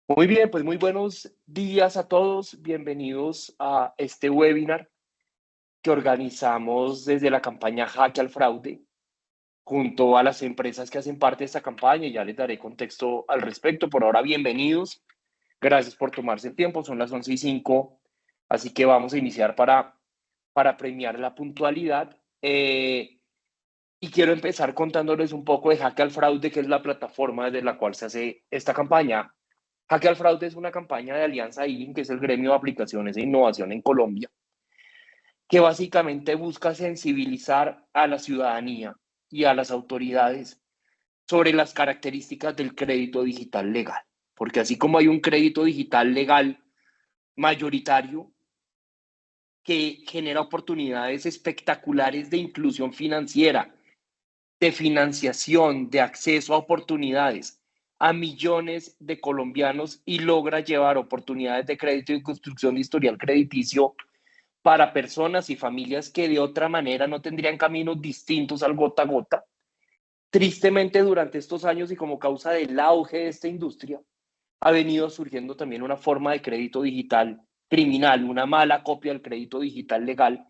Muy bien, pues muy buenos días a todos. Bienvenidos a este webinar que organizamos desde la campaña Jaque al Fraude junto a las empresas que hacen parte de esta campaña y ya les daré contexto al respecto. Por ahora, bienvenidos. Gracias por tomarse el tiempo. Son las 11:05, así que vamos a iniciar para premiar la puntualidad. Y quiero empezar contándoles un poco de Jaque al Fraude, que es la plataforma desde la cual se hace esta campaña. Jaque al Fraude es una campaña de Alianza ILIN, que es el gremio de aplicaciones e innovación en Colombia, que básicamente busca sensibilizar a la ciudadanía y a las autoridades sobre las características del crédito digital legal. Porque así como hay un crédito digital legal mayoritario que genera oportunidades espectaculares de inclusión financiera, de financiación, de acceso a oportunidades a millones de colombianos y logra llevar oportunidades de crédito y construcción de historial crediticio para personas y familias que de otra manera no tendrían caminos distintos al gota a gota. Tristemente, durante estos años y como causa del auge de esta industria, ha venido surgiendo también una forma de crédito digital criminal, una mala copia del crédito digital legal,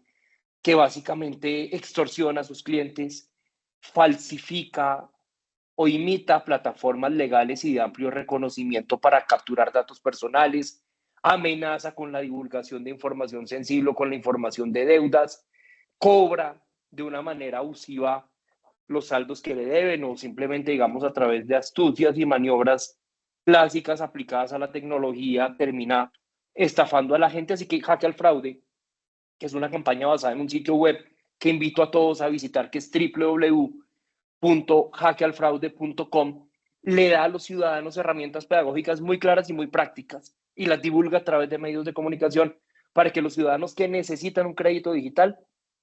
que básicamente extorsiona a sus clientes, falsifica o imita plataformas legales y de amplio reconocimiento para capturar datos personales, amenaza con la divulgación de información sensible o con la información de deudas, cobra de una manera abusiva los saldos que le deben o simplemente, digamos, a través de astucias y maniobras clásicas aplicadas a la tecnología, termina estafando a la gente. Así que Jaque al Fraude, que es una campaña basada en un sitio web que invito a todos a visitar, que es www.hackealfraude.com, le da a los ciudadanos herramientas pedagógicas muy claras y muy prácticas y las divulga a través de medios de comunicación para que los ciudadanos que necesitan un crédito digital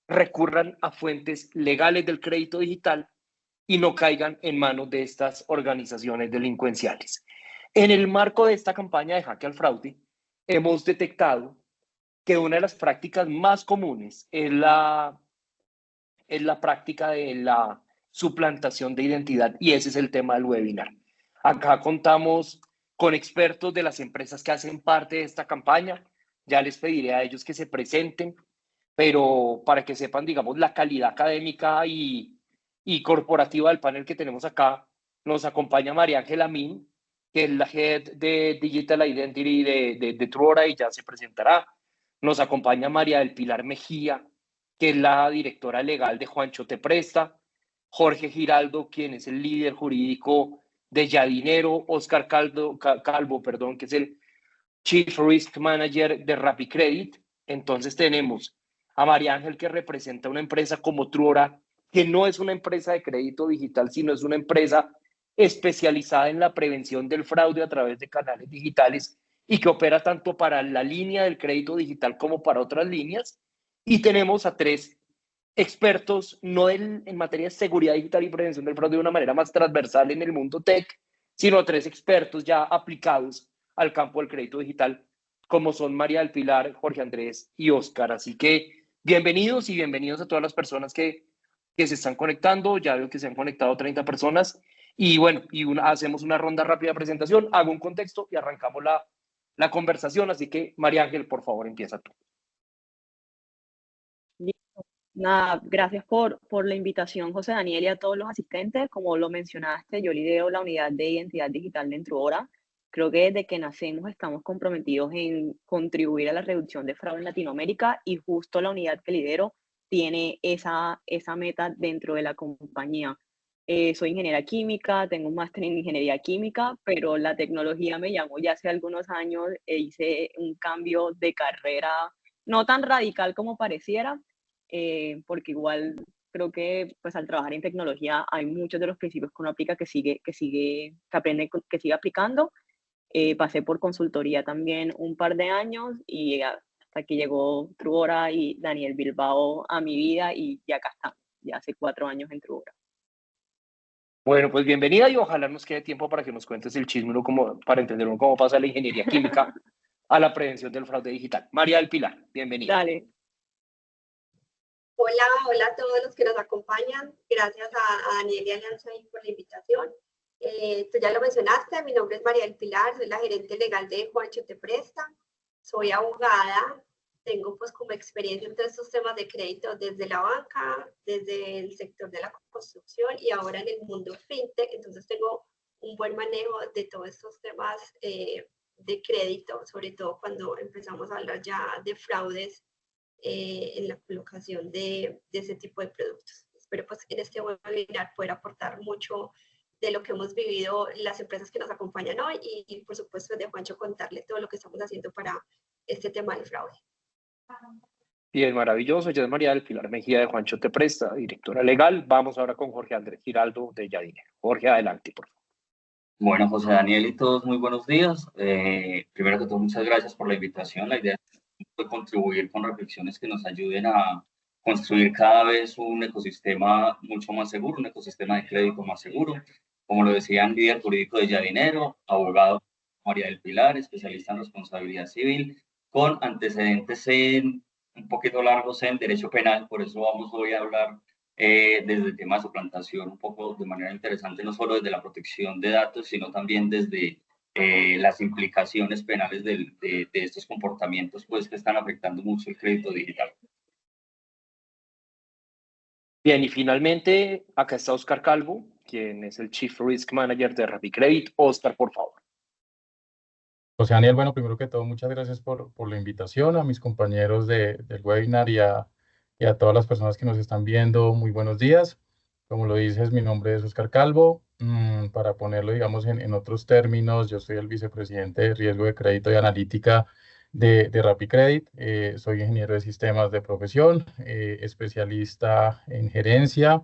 recurran a fuentes legales del crédito digital y no caigan en manos de estas organizaciones delincuenciales. En el marco de esta campaña de Jaque al Fraude, hemos detectado que una de las prácticas más comunes es la práctica de la suplantación de identidad y ese es el tema del webinar. Acá contamos con expertos de las empresas que hacen parte de esta campaña. Ya les pediré a ellos que se presenten, pero para que sepan, digamos, la calidad académica y corporativa del panel que tenemos acá, nos acompaña María Ángela Min, que es la Head de Digital Identity de Truora y ya se presentará. Nos acompaña María del Pilar Mejía, que es la directora legal de Juancho Te Presta, Jorge Giraldo, quien es el líder jurídico de Yadinero, Oscar Calvo, perdón, que es el Chief Risk Manager de RappiCredit. Entonces tenemos a María Ángel, que representa una empresa como Truora, que no es una empresa de crédito digital, sino es una empresa especializada en la prevención del fraude a través de canales digitales y que opera tanto para la línea del crédito digital como para otras líneas. Y tenemos a tres expertos, no en materia de seguridad digital y prevención del fraude de una manera más transversal en el mundo tech, sino tres expertos ya aplicados al campo del crédito digital, como son María del Pilar, Jorge Andrés y Oscar. Así que bienvenidos y bienvenidos a todas las personas que se están conectando. Ya veo que se han conectado 30 personas. Y bueno, hacemos una ronda rápida de presentación, hago un contexto y arrancamos la conversación. Así que, María Ángel, por favor, empieza tú. Listo. Nada, gracias por la invitación, José Daniel, y a todos los asistentes. Como lo mencionaste, yo lidero la unidad de identidad digital de Truora. Creo que desde que nacemos estamos comprometidos en contribuir a la reducción de fraude en Latinoamérica y justo la unidad que lidero tiene esa meta dentro de la compañía. Soy ingeniera química, tengo un máster en ingeniería química, pero la tecnología me llamó ya hace algunos años e hice un cambio de carrera no tan radical como pareciera, porque igual creo que pues al trabajar en tecnología hay muchos de los principios que uno aplica que aprende, que sigue aplicando. Pasé por consultoría también un par de años y hasta que llegó Truora y Daniel Bilbao a mi vida y ya acá estamos, ya hace 4 años en Truora. Bueno, pues bienvenida y ojalá nos quede tiempo para que nos cuentes el chisme, para entender cómo pasa la ingeniería química a la prevención del fraude digital. María del Pilar, bienvenida. Dale. Hola, hola a todos los que nos acompañan. Gracias a Daniel y Alianza por la invitación. Tú ya lo mencionaste, mi nombre es María del Pilar, soy la gerente legal de Juancho Te Presta. Soy abogada, tengo pues como experiencia en todos estos temas de crédito desde la banca, desde el sector de la construcción y ahora en el mundo fintech. Entonces tengo un buen manejo de todos estos temas de crédito, sobre todo cuando empezamos a hablar ya de fraudes en la colocación de ese tipo de productos. Espero pues en este webinar poder aportar mucho de lo que hemos vivido las empresas que nos acompañan hoy y por supuesto de Juancho contarle todo lo que estamos haciendo para este tema del fraude. Bien, maravilloso. Ella es María del Pilar Mejía de Juancho Te Presta, directora legal. Vamos ahora con Jorge Andrés Giraldo de Yadinero. Jorge, adelante, por favor. Bueno, José Daniel y todos, muy buenos días. Primero que todo, muchas gracias por la invitación. La idea es contribuir con reflexiones que nos ayuden a construir cada vez un ecosistema mucho más seguro, un ecosistema de crédito más seguro. Como lo decían, líder jurídico de Yadinero, abogado María del Pilar, especialista en responsabilidad civil, con antecedentes un poquito largos en derecho penal. Por eso vamos hoy a hablar desde el tema de suplantación un poco de manera interesante, no solo desde la protección de datos, sino también desde las implicaciones penales de estos comportamientos pues, que están afectando mucho el crédito digital. Bien, y finalmente acá está Oscar Calvo, quien es el Chief Risk Manager de RappiCredit. Oscar, por favor. José Daniel, bueno, primero que todo, muchas gracias por la invitación, a mis compañeros del webinar y a todas las personas que nos están viendo. Muy buenos días. Como lo dices, mi nombre es Oscar Calvo. Para ponerlo, digamos, en otros términos, yo soy el vicepresidente de Riesgo de Crédito y Analítica de RappiCredit. Soy ingeniero de sistemas de profesión, especialista en gerencia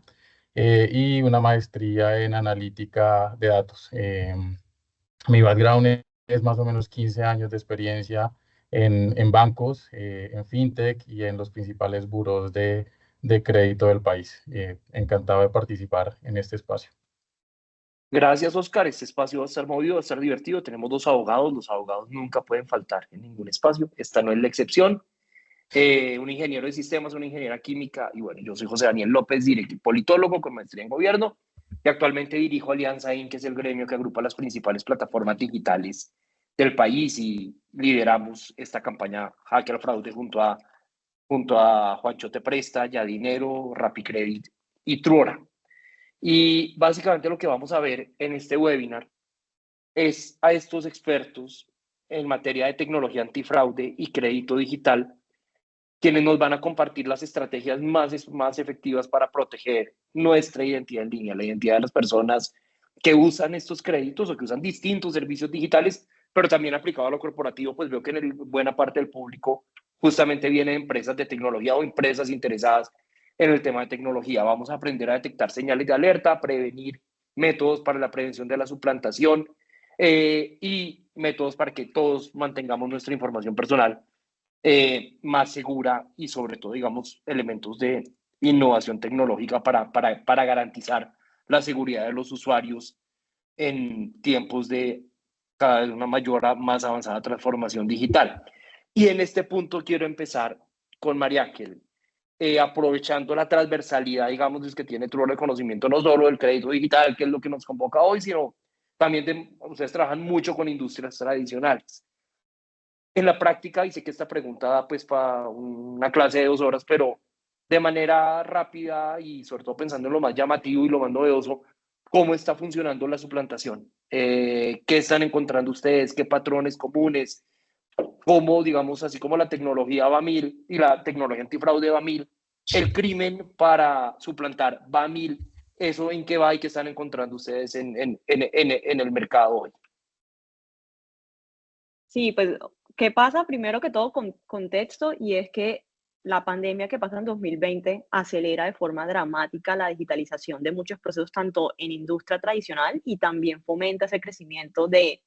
y una maestría en analítica de datos. Mi background es más o menos 15 años de experiencia en bancos, en fintech y en los principales buros de crédito del país. Encantado de participar en este espacio. Gracias, Oscar. Este espacio va a estar movido, va a estar divertido. Tenemos 2 abogados. Los abogados nunca pueden faltar en ningún espacio. Esta no es la excepción. Un ingeniero de sistemas, una ingeniera química. Y bueno, yo soy José Daniel López, politólogo con maestría en gobierno. Y actualmente dirijo Alianza Inc., que es el gremio que agrupa las principales plataformas digitales del país. Y lideramos esta campaña Hacker al Fraude junto a Juancho Te Presta, Yadinero, RappiCredit y Truora. Y básicamente lo que vamos a ver en este webinar es a estos expertos en materia de tecnología antifraude y crédito digital, quienes nos van a compartir las estrategias más efectivas para proteger nuestra identidad en línea, la identidad de las personas que usan estos créditos o que usan distintos servicios digitales, pero también aplicado a lo corporativo, pues veo que buena parte del público justamente viene de empresas de tecnología o empresas interesadas en el tema de tecnología. Vamos a aprender a detectar señales de alerta, prevenir métodos para la prevención de la suplantación y métodos para que todos mantengamos nuestra información personal más segura y sobre todo, digamos, elementos de innovación tecnológica para garantizar la seguridad de los usuarios en tiempos de cada vez una mayor, más avanzada transformación digital. Y en este punto quiero empezar con María Ángel, aprovechando la transversalidad, digamos, que tiene Truora el conocimiento no solo del crédito digital, que es lo que nos convoca hoy, sino también ustedes trabajan mucho con industrias tradicionales. En la práctica, y sé que esta pregunta da pues para una clase de 2 horas, pero de manera rápida y sobre todo pensando en lo más llamativo y lo más novedoso, ¿cómo está funcionando la suplantación? ¿Qué están encontrando ustedes? ¿Qué patrones comunes? ¿Cómo, digamos, así como la tecnología va a 1000 y la tecnología antifraude va a 1000, el crimen para suplantar va a 1000? ¿Eso en qué va y qué están encontrando ustedes en el mercado hoy? Sí, pues ¿qué pasa? Primero que todo, con contexto, y es que la pandemia que pasa en 2020 acelera de forma dramática la digitalización de muchos procesos, tanto en industria tradicional, y también fomenta ese crecimiento de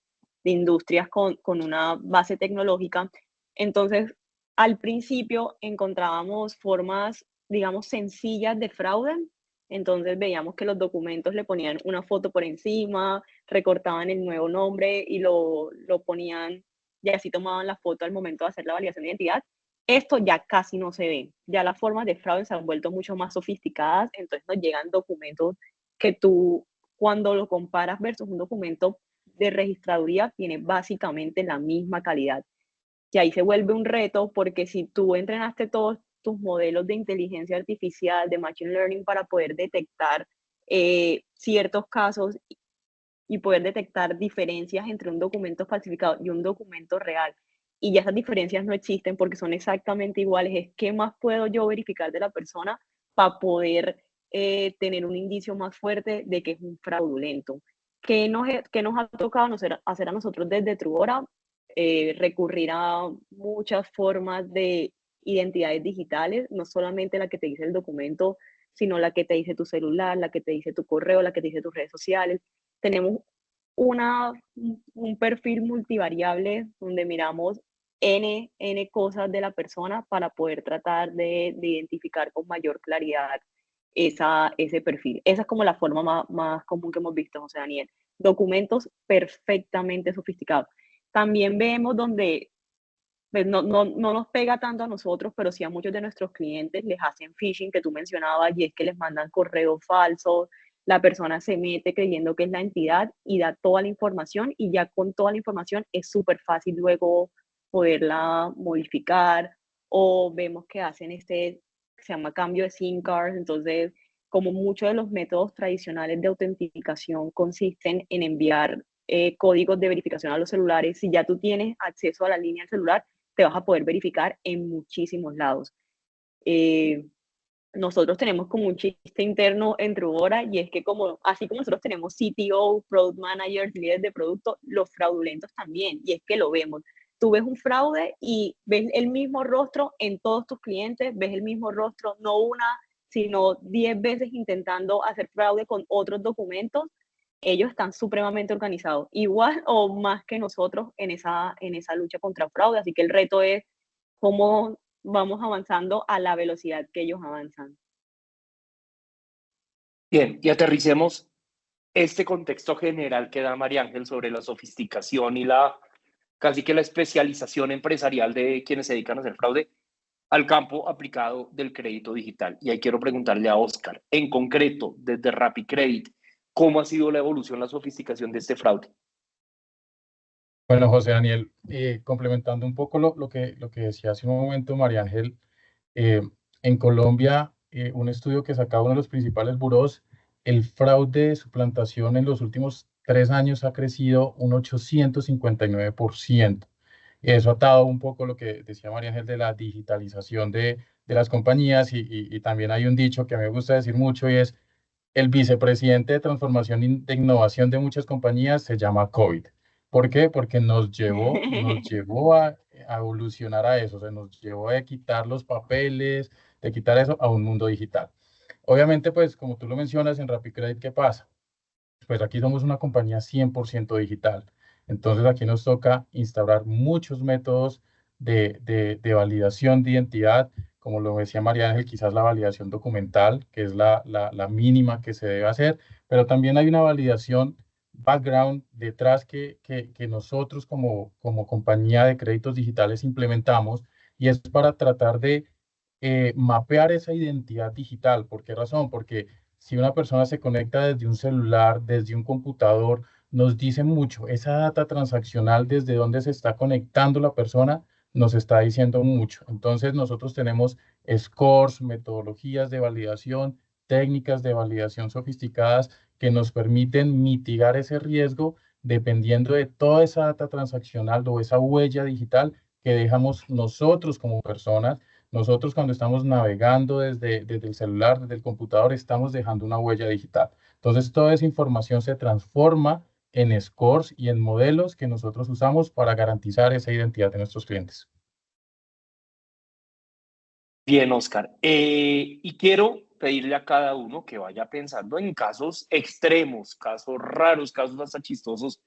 industrias con una base tecnológica. Entonces, al principio encontrábamos formas, digamos, sencillas de fraude. Entonces veíamos que los documentos le ponían una foto por encima, recortaban el nuevo nombre y lo ponían, y así tomaban la foto al momento de hacer la validación de identidad. Esto ya casi no se ve. Ya las formas de fraude se han vuelto mucho más sofisticadas, entonces nos llegan documentos que tú, cuando lo comparas versus un documento de registraduría, tiene básicamente la misma calidad. Y ahí se vuelve un reto, porque si tú entrenaste todos tus modelos de inteligencia artificial, de machine learning, para poder detectar ciertos casos y poder detectar diferencias entre un documento falsificado y un documento real, y ya esas diferencias no existen porque son exactamente iguales, es qué más puedo yo verificar de la persona para poder tener un indicio más fuerte de que es un fraudulento. ¿Qué nos ha tocado hacer a nosotros desde Truora? Recurrir a muchas formas de identidades digitales, no solamente la que te dice el documento, sino la que te dice tu celular, la que te dice tu correo, la que te dice tus redes sociales. Tenemos un perfil multivariable donde miramos N cosas de la persona para poder tratar de identificar con mayor claridad ese perfil. Esa es como la forma más común que hemos visto, José Daniel. Documentos perfectamente sofisticados. También vemos donde pues no nos pega tanto a nosotros, pero sí a muchos de nuestros clientes les hacen phishing, que tú mencionabas, y es que les mandan correos falsos, la persona se mete creyendo que es la entidad y da toda la información, y ya con toda la información es súper fácil luego poderla modificar, o vemos que hacen se llama cambio de SIM cards. Entonces, como muchos de los métodos tradicionales de autentificación consisten en enviar códigos de verificación a los celulares, si ya tú tienes acceso a la línea del celular, te vas a poder verificar en muchísimos lados. Nosotros tenemos como un chiste interno en Truora, y es que así como nosotros tenemos CTO, Product Managers, líderes de producto, los fraudulentos también, y es que lo vemos. Tú ves un fraude y ves el mismo rostro en todos tus clientes, ves el mismo rostro, no una, sino 10 veces intentando hacer fraude con otros documentos. Ellos están supremamente organizados, igual o más que nosotros en esa lucha contra fraude. Así que el reto es cómo vamos avanzando a la velocidad que ellos avanzan. Bien, y aterricemos este contexto general que da María Ángel sobre la sofisticación y casi que la especialización empresarial de quienes se dedican a hacer fraude al campo aplicado del crédito digital. Y ahí quiero preguntarle a Oscar, en concreto, desde RappiCredit, ¿cómo ha sido la evolución, la sofisticación de este fraude? Bueno, José Daniel, complementando un poco lo que decía hace un momento María Ángel, en Colombia, un estudio que sacaba uno de los principales burós, el fraude de suplantación en los últimos 3 años ha crecido un 859%. Eso atado un poco lo que decía María Ángel de la digitalización de las compañías, y también hay un dicho que a mí me gusta decir mucho, y es: el vicepresidente de transformación y de innovación de muchas compañías se llama COVID. ¿Por qué? Porque nos llevó a evolucionar a eso, se nos llevó a quitar los papeles, de quitar eso a un mundo digital. Obviamente, pues como tú lo mencionas en RappiCredit, ¿qué pasa? Pues aquí somos una compañía 100% digital. Entonces aquí nos toca instaurar muchos métodos de validación de identidad, como lo decía María Ángel, quizás la validación documental, que es la mínima que se debe hacer, pero también hay una validación background detrás que nosotros como compañía de créditos digitales implementamos, y es para tratar de mapear esa identidad digital. ¿Por qué razón? Porque si una persona se conecta desde un celular, desde un computador, nos dice mucho. Esa data transaccional, desde dónde se está conectando la persona, nos está diciendo mucho. Entonces, nosotros tenemos scores, metodologías de validación, técnicas de validación sofisticadas que nos permiten mitigar ese riesgo dependiendo de toda esa data transaccional o esa huella digital que dejamos nosotros como personas. Nosotros, cuando estamos navegando desde el celular, desde el computador, estamos dejando una huella digital. Entonces, toda esa información se transforma en scores y en modelos que nosotros usamos para garantizar esa identidad de nuestros clientes. Bien, Oscar. Y quiero pedirle a cada uno que vaya pensando en casos extremos, casos raros, casos hasta chistosos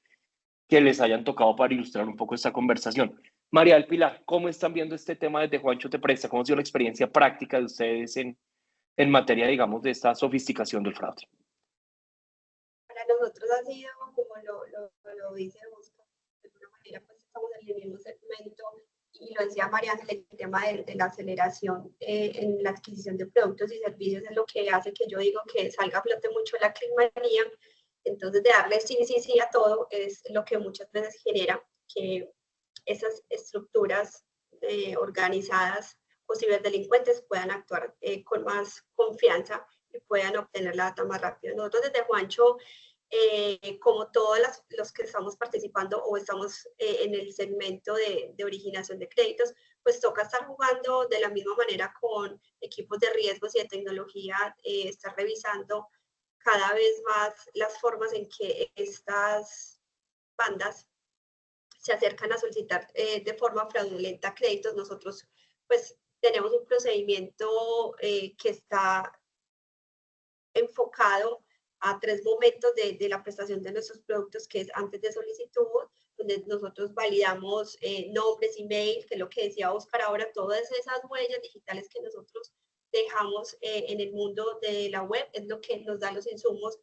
que les hayan tocado para ilustrar un poco esta conversación. María del Pilar, ¿cómo están viendo este tema desde Juancho Te Presta? ¿Cómo ha sido la experiencia práctica de ustedes en materia, digamos, de esta sofisticación del fraude? Para nosotros ha sido, como lo dice Oscar, de alguna manera pues estamos en el mismo segmento y lo decía María, el tema de la aceleración en la adquisición de productos y servicios es lo que hace que yo digo que salga a flote mucho la clickmanía. Entonces, de darle sí a todo es lo que muchas veces genera que esas estructuras organizadas o ciberdelincuentes puedan actuar con más confianza y puedan obtener la data más rápido. Nosotros desde Juancho, como todos los que estamos participando o estamos en el segmento de originación de créditos, pues toca estar jugando de la misma manera con equipos de riesgos y de tecnología, estar revisando cada vez más las formas en que estas bandas se acercan a solicitar de forma fraudulenta créditos. Nosotros pues tenemos un procedimiento que está enfocado a 3 momentos de la prestación de nuestros productos, que es antes de solicitud, donde nosotros validamos nombres, email, que es lo que decía Oscar ahora, todas esas huellas digitales que nosotros dejamos en el mundo de la web, es lo que nos da los insumos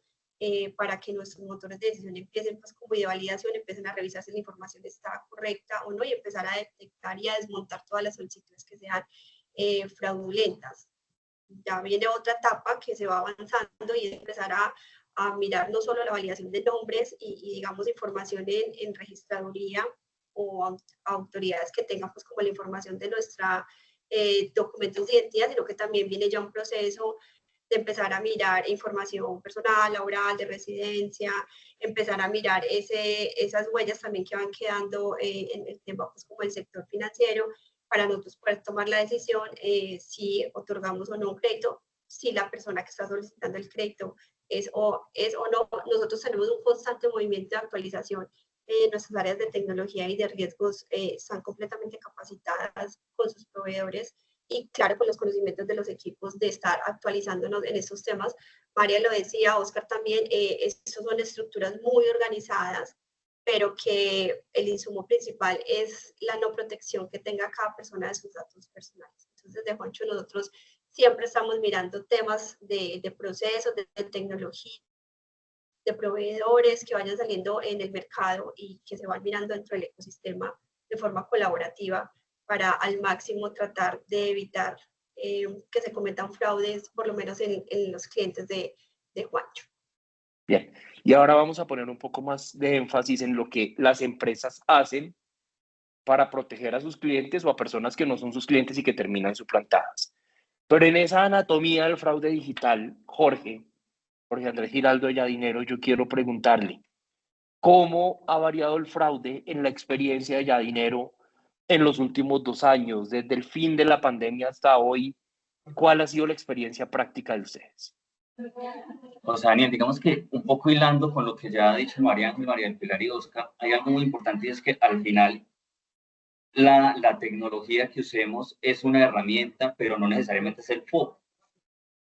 para que nuestros motores de decisión empiecen pues como de validación, empiecen a revisar si la información está correcta o no y empezar a detectar y a desmontar todas las solicitudes que sean fraudulentas. Ya viene otra etapa que se va avanzando y es empezar a mirar no solo la validación de nombres y digamos información en registraduría o autoridades que tengan pues como la información de nuestra documentos de identidad, sino que también viene ya un proceso de empezar a mirar información personal, laboral, de residencia, empezar a mirar esas huellas también que van quedando en el tema pues como el sector financiero, para nosotros poder tomar la decisión si otorgamos o no un crédito, si la persona que está solicitando el crédito es o no. Nosotros tenemos un constante movimiento de actualización. Nuestras áreas de tecnología y de riesgos están completamente capacitadas con sus proveedores y claro, con los conocimientos de los equipos de estar actualizándonos en estos temas. María lo decía, Oscar también, estos son estructuras muy organizadas, pero que el insumo principal es la no protección que tenga cada persona de sus datos personales. Entonces, desde Juancho, nosotros siempre estamos mirando temas de procesos, de tecnología, de proveedores que vayan saliendo en el mercado y que se van mirando dentro del ecosistema de forma colaborativa para al máximo tratar de evitar que se cometan fraudes, por lo menos en los clientes de Juancho. Bien, y ahora vamos a poner un poco más de énfasis en lo que las empresas hacen para proteger a sus clientes o a personas que no son sus clientes y que terminan suplantadas. Pero en esa anatomía del fraude digital, Jorge Andrés Giraldo de Yadinero, yo quiero preguntarle, ¿cómo ha variado el fraude en la experiencia de Yadinero en los últimos 2 años, desde el fin de la pandemia hasta hoy? ¿Cuál ha sido la experiencia práctica de ustedes? O sea, Daniel, digamos que un poco hilando con lo que ya ha dicho María Ángel, María del Pilar y Oscar, hay algo muy importante y es que al final la tecnología que usemos es una herramienta, pero no necesariamente es el foco.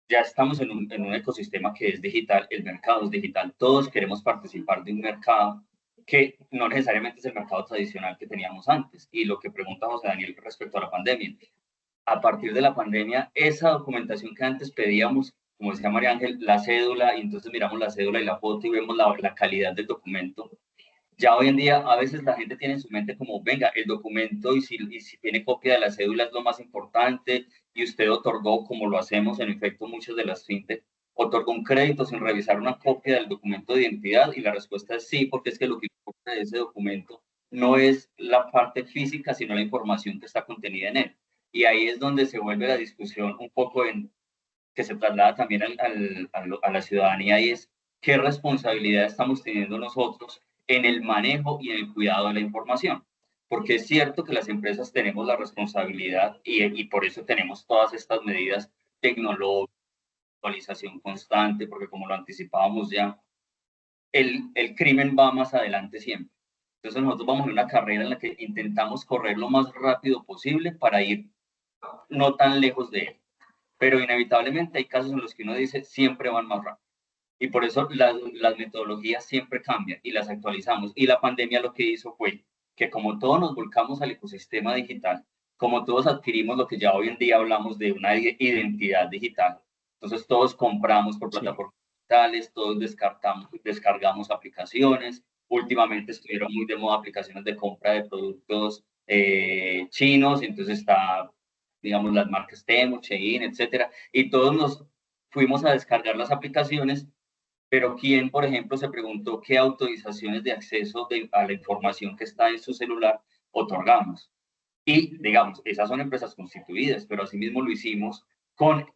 Ya estamos en un ecosistema que es digital, el mercado es digital, todos queremos participar de un mercado que no necesariamente es el mercado tradicional que teníamos antes. Y lo que pregunta José Daniel respecto a la pandemia, a partir de la pandemia, esa documentación que antes pedíamos, como decía María Ángel, la cédula, y entonces miramos la cédula y la foto y vemos la calidad del documento. Ya hoy en día, a veces la gente tiene en su mente como, venga, el documento y si tiene copia de la cédula es lo más importante y usted otorgó, como lo hacemos en efecto muchos de las fintech, otorgó un crédito sin revisar una copia del documento de identidad y la respuesta es sí, porque es que lo que importa de ese documento no es la parte física, sino la información que está contenida en él. Y ahí es donde se vuelve la discusión un poco que se traslada también a la ciudadanía y es qué responsabilidad estamos teniendo nosotros en el manejo y en el cuidado de la información. Porque es cierto que las empresas tenemos la responsabilidad y por eso tenemos todas estas medidas tecnológicas, actualización constante, porque como lo anticipábamos ya, el crimen va más adelante siempre. Entonces nosotros vamos en una carrera en la que intentamos correr lo más rápido posible para ir no tan lejos de él. Pero inevitablemente hay casos en los que uno dice siempre van más rápido. Y por eso las metodologías siempre cambian y las actualizamos. Y la pandemia lo que hizo fue que como todos nos volcamos al ecosistema digital, como todos adquirimos lo que ya hoy en día hablamos de una identidad digital, entonces todos compramos por plataformas digitales, todos descargamos aplicaciones. Últimamente estuvieron muy de moda aplicaciones de compra de productos chinos, entonces está, digamos, las marcas Temu, Shein, etcétera, y todos nos fuimos a descargar las aplicaciones, pero ¿quién, por ejemplo, se preguntó qué autorizaciones de acceso a la información que está en su celular otorgamos? Y, digamos, esas son empresas constituidas, pero asimismo lo hicimos con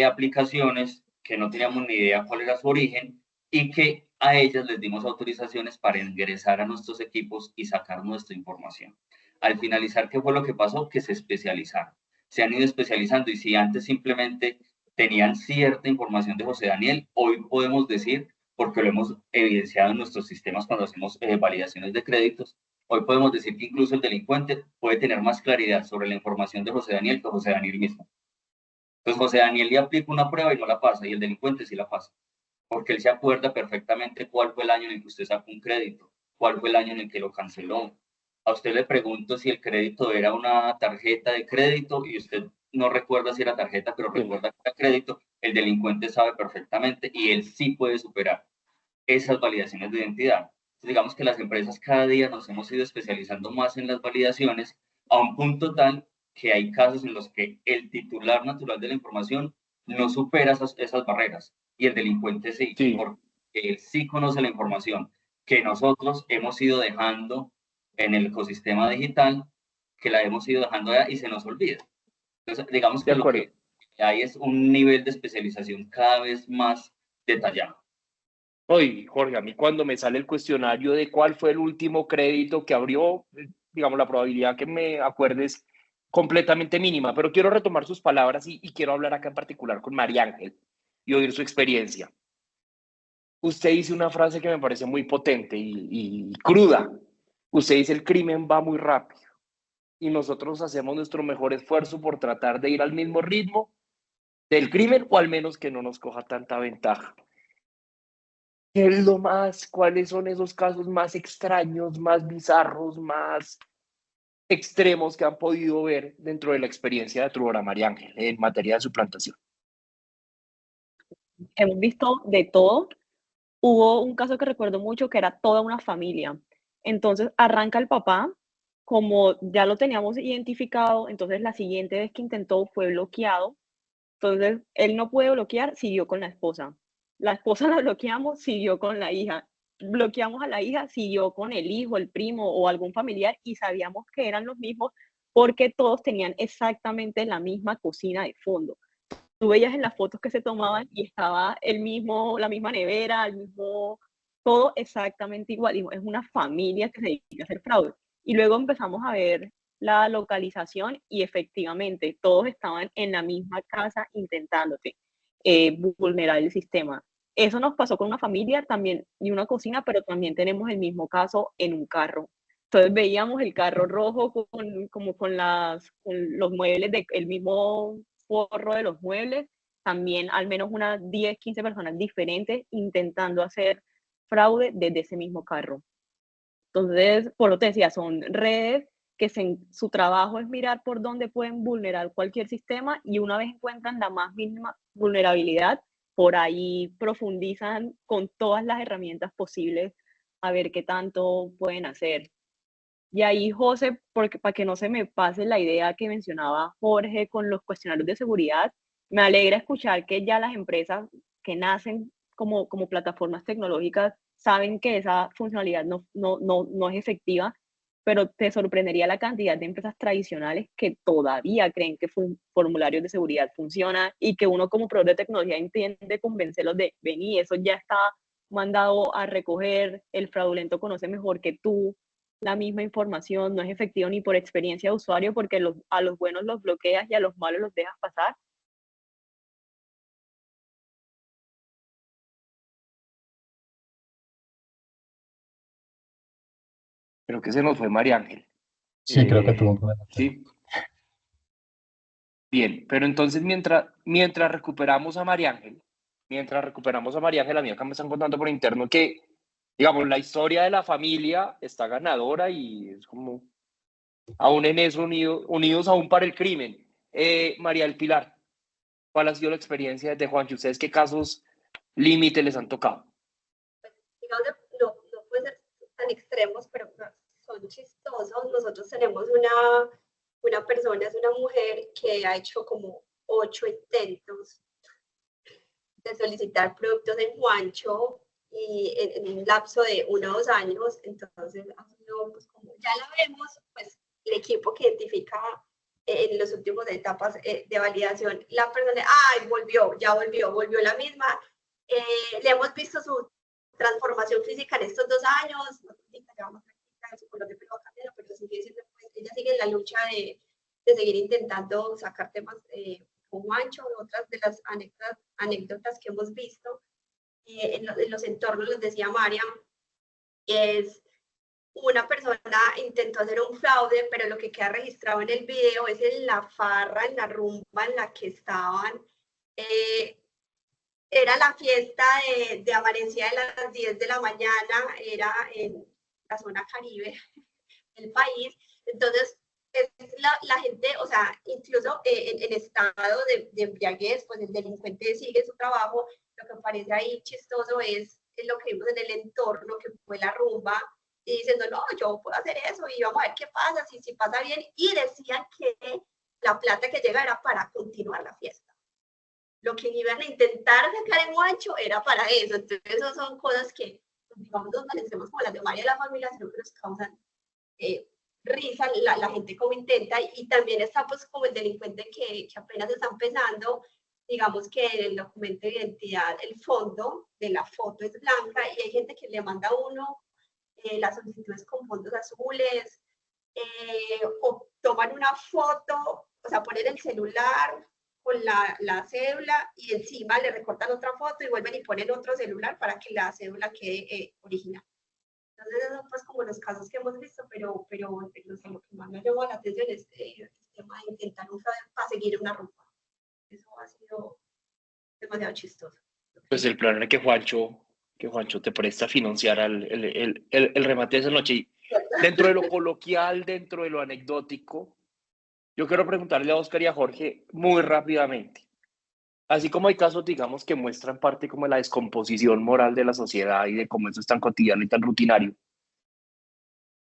aplicaciones que no teníamos ni idea cuál era su origen y que a ellas les dimos autorizaciones para ingresar a nuestros equipos y sacar nuestra información. Al finalizar, ¿qué fue lo que pasó? Que se especializaron. Se han ido especializando y si antes simplemente tenían cierta información de José Daniel, hoy podemos decir, porque lo hemos evidenciado en nuestros sistemas cuando hacemos validaciones de créditos, hoy podemos decir que incluso el delincuente puede tener más claridad sobre la información de José Daniel que José Daniel mismo. Entonces José Daniel le aplica una prueba y no la pasa, y el delincuente sí la pasa, porque él se acuerda perfectamente cuál fue el año en el que usted sacó un crédito, cuál fue el año en el que lo canceló. A usted le pregunto si el crédito era una tarjeta de crédito y usted no recuerda si era tarjeta, pero recuerda que era crédito, el delincuente sabe perfectamente y él sí puede superar esas validaciones de identidad. Entonces, digamos que las empresas cada día nos hemos ido especializando más en las validaciones a un punto tal que hay casos en los que el titular natural de la información no supera esas barreras y el delincuente sí, porque él sí conoce la información que nosotros hemos ido dejando en el ecosistema digital, que la hemos ido dejando allá y se nos olvida. Entonces, digamos que lo que hay es un nivel de especialización cada vez más detallado. Oye, Jorge, a mí cuando me sale el cuestionario de cuál fue el último crédito que abrió, digamos, la probabilidad que me acuerde es completamente mínima, pero quiero retomar sus palabras y quiero hablar acá en particular con María Ángel y oír su experiencia. Usted dice una frase que me parece muy potente y cruda. Usted dice el crimen va muy rápido y nosotros hacemos nuestro mejor esfuerzo por tratar de ir al mismo ritmo del crimen o al menos que no nos coja tanta ventaja. ¿Qué es lo más? ¿Cuáles son esos casos más extraños, más bizarros, más extremos que han podido ver dentro de la experiencia de Truora, María Ángel, en materia de suplantación? Hemos visto de todo. Hubo un caso que recuerdo mucho que era toda una familia. Entonces arranca el papá, como ya lo teníamos identificado, entonces la siguiente vez que intentó fue bloqueado. Entonces él no puede bloquear, siguió con la esposa. La esposa la bloqueamos, siguió con la hija. Bloqueamos a la hija, siguió con el hijo, el primo o algún familiar y sabíamos que eran los mismos porque todos tenían exactamente la misma cocina de fondo. Tú veías en las fotos que se tomaban y estaba la misma nevera, el mismo, todo exactamente igual. Y es una familia que se dedica a hacer fraude. Y luego empezamos a ver la localización y efectivamente todos estaban en la misma casa intentándote vulnerar el sistema. Eso nos pasó con una familia también y una cocina, pero también tenemos el mismo caso en un carro. Entonces veíamos el carro rojo con los muebles del mismo forro de los muebles, también al menos unas 10, 15 personas diferentes intentando hacer fraude desde ese mismo carro. Entonces, por lo que te decía, son redes que su trabajo es mirar por dónde pueden vulnerar cualquier sistema y una vez encuentran la más mínima vulnerabilidad, por ahí profundizan con todas las herramientas posibles a ver qué tanto pueden hacer. Y ahí, José, porque para que no se me pase la idea que mencionaba Jorge con los cuestionarios de seguridad, me alegra escuchar que ya las empresas que nacen como plataformas tecnológicas saben que esa funcionalidad no es efectiva, pero te sorprendería la cantidad de empresas tradicionales que todavía creen que formularios de seguridad funcionan y que uno como proveedor de tecnología entiende convencerlos de venir, eso ya está mandado a recoger, el fraudulento conoce mejor que tú la misma información, no es efectivo ni por experiencia de usuario porque a los buenos los bloqueas y a los malos los dejas pasar. Creo que se nos fue María Ángel. Sí, creo que tuvo un problema. Sí. Bien, pero entonces mientras recuperamos a María Ángel, a mí acá me están contando por interno que, digamos, la historia de la familia está ganadora y es como, aún en eso, unidos aún para el crimen. María del Pilar, ¿cuál ha sido la experiencia de Juancho? ¿Ustedes qué casos límite les han tocado? Digamos, no puede ser tan extremos, pero son chistosos. Nosotros tenemos una persona, es una mujer que ha hecho como 8 intentos de solicitar productos en Juancho y en un lapso de 1 o 2 años. Entonces, pues, como ya la vemos, pues el equipo que identifica en las últimas etapas de validación, la persona, ¡ay, volvió la misma! Le hemos visto su transformación física en estos 2 años, su color de pelo cambiando, pero sigue siendo, pues, ella sigue en la lucha de seguir intentando sacar temas con Juancho. Otras de las anécdotas que hemos visto en los entornos, les decía Mariam, es una persona intentó hacer un fraude, pero lo que queda registrado en el video es en la farra, en la rumba en la que estaban. Era la fiesta de amanecida de las 10 de la mañana, era en la zona caribe del país. Entonces, la gente, o sea, incluso en estado de embriaguez, pues el delincuente sigue su trabajo. Lo que me parece ahí chistoso es lo que vimos en el entorno, que fue la rumba, y diciendo, no, yo puedo hacer eso y vamos a ver qué pasa, si pasa bien. Y decían que la plata que llega era para continuar la fiesta. Lo que iban a intentar sacar en Juancho era para eso. Entonces, esas son cosas que, digamos, nos parecemos como las de María de la familia, sino que nos causan risa la gente como intenta. Y también está pues como el delincuente que apenas está empezando, digamos que el documento de identidad, el fondo de la foto es blanca y hay gente que le manda a uno las solicitudes con fondos azules, o toman una foto, o sea, ponen el celular con la cédula y encima le recortan otra foto y vuelven y ponen otro celular para que la cédula quede original. Entonces, esos son pues como los casos que hemos visto, pero lo que más me llamó la atención es el tema de intentar un fraude para seguir una ruta. Eso ha sido demasiado chistoso. Pues el plan era que Juancho te presta a financiar el remate de esa noche. Y dentro de lo coloquial, dentro de lo anecdótico, yo quiero preguntarle a Oscar y a Jorge muy rápidamente. Así como hay casos, digamos, que muestran parte como de la descomposición moral de la sociedad y de cómo eso es tan cotidiano y tan rutinario,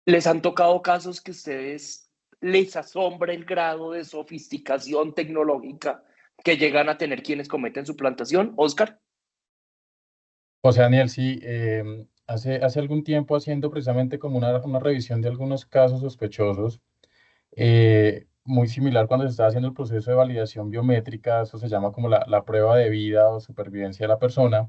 ¿les han tocado casos que ustedes les asombra el grado de sofisticación tecnológica que llegan a tener quienes cometen suplantación? Oscar. José Daniel, sí, hace algún tiempo haciendo precisamente como una revisión de algunos casos sospechosos, muy similar cuando se estaba haciendo el proceso de validación biométrica, eso se llama como la prueba de vida o supervivencia de la persona.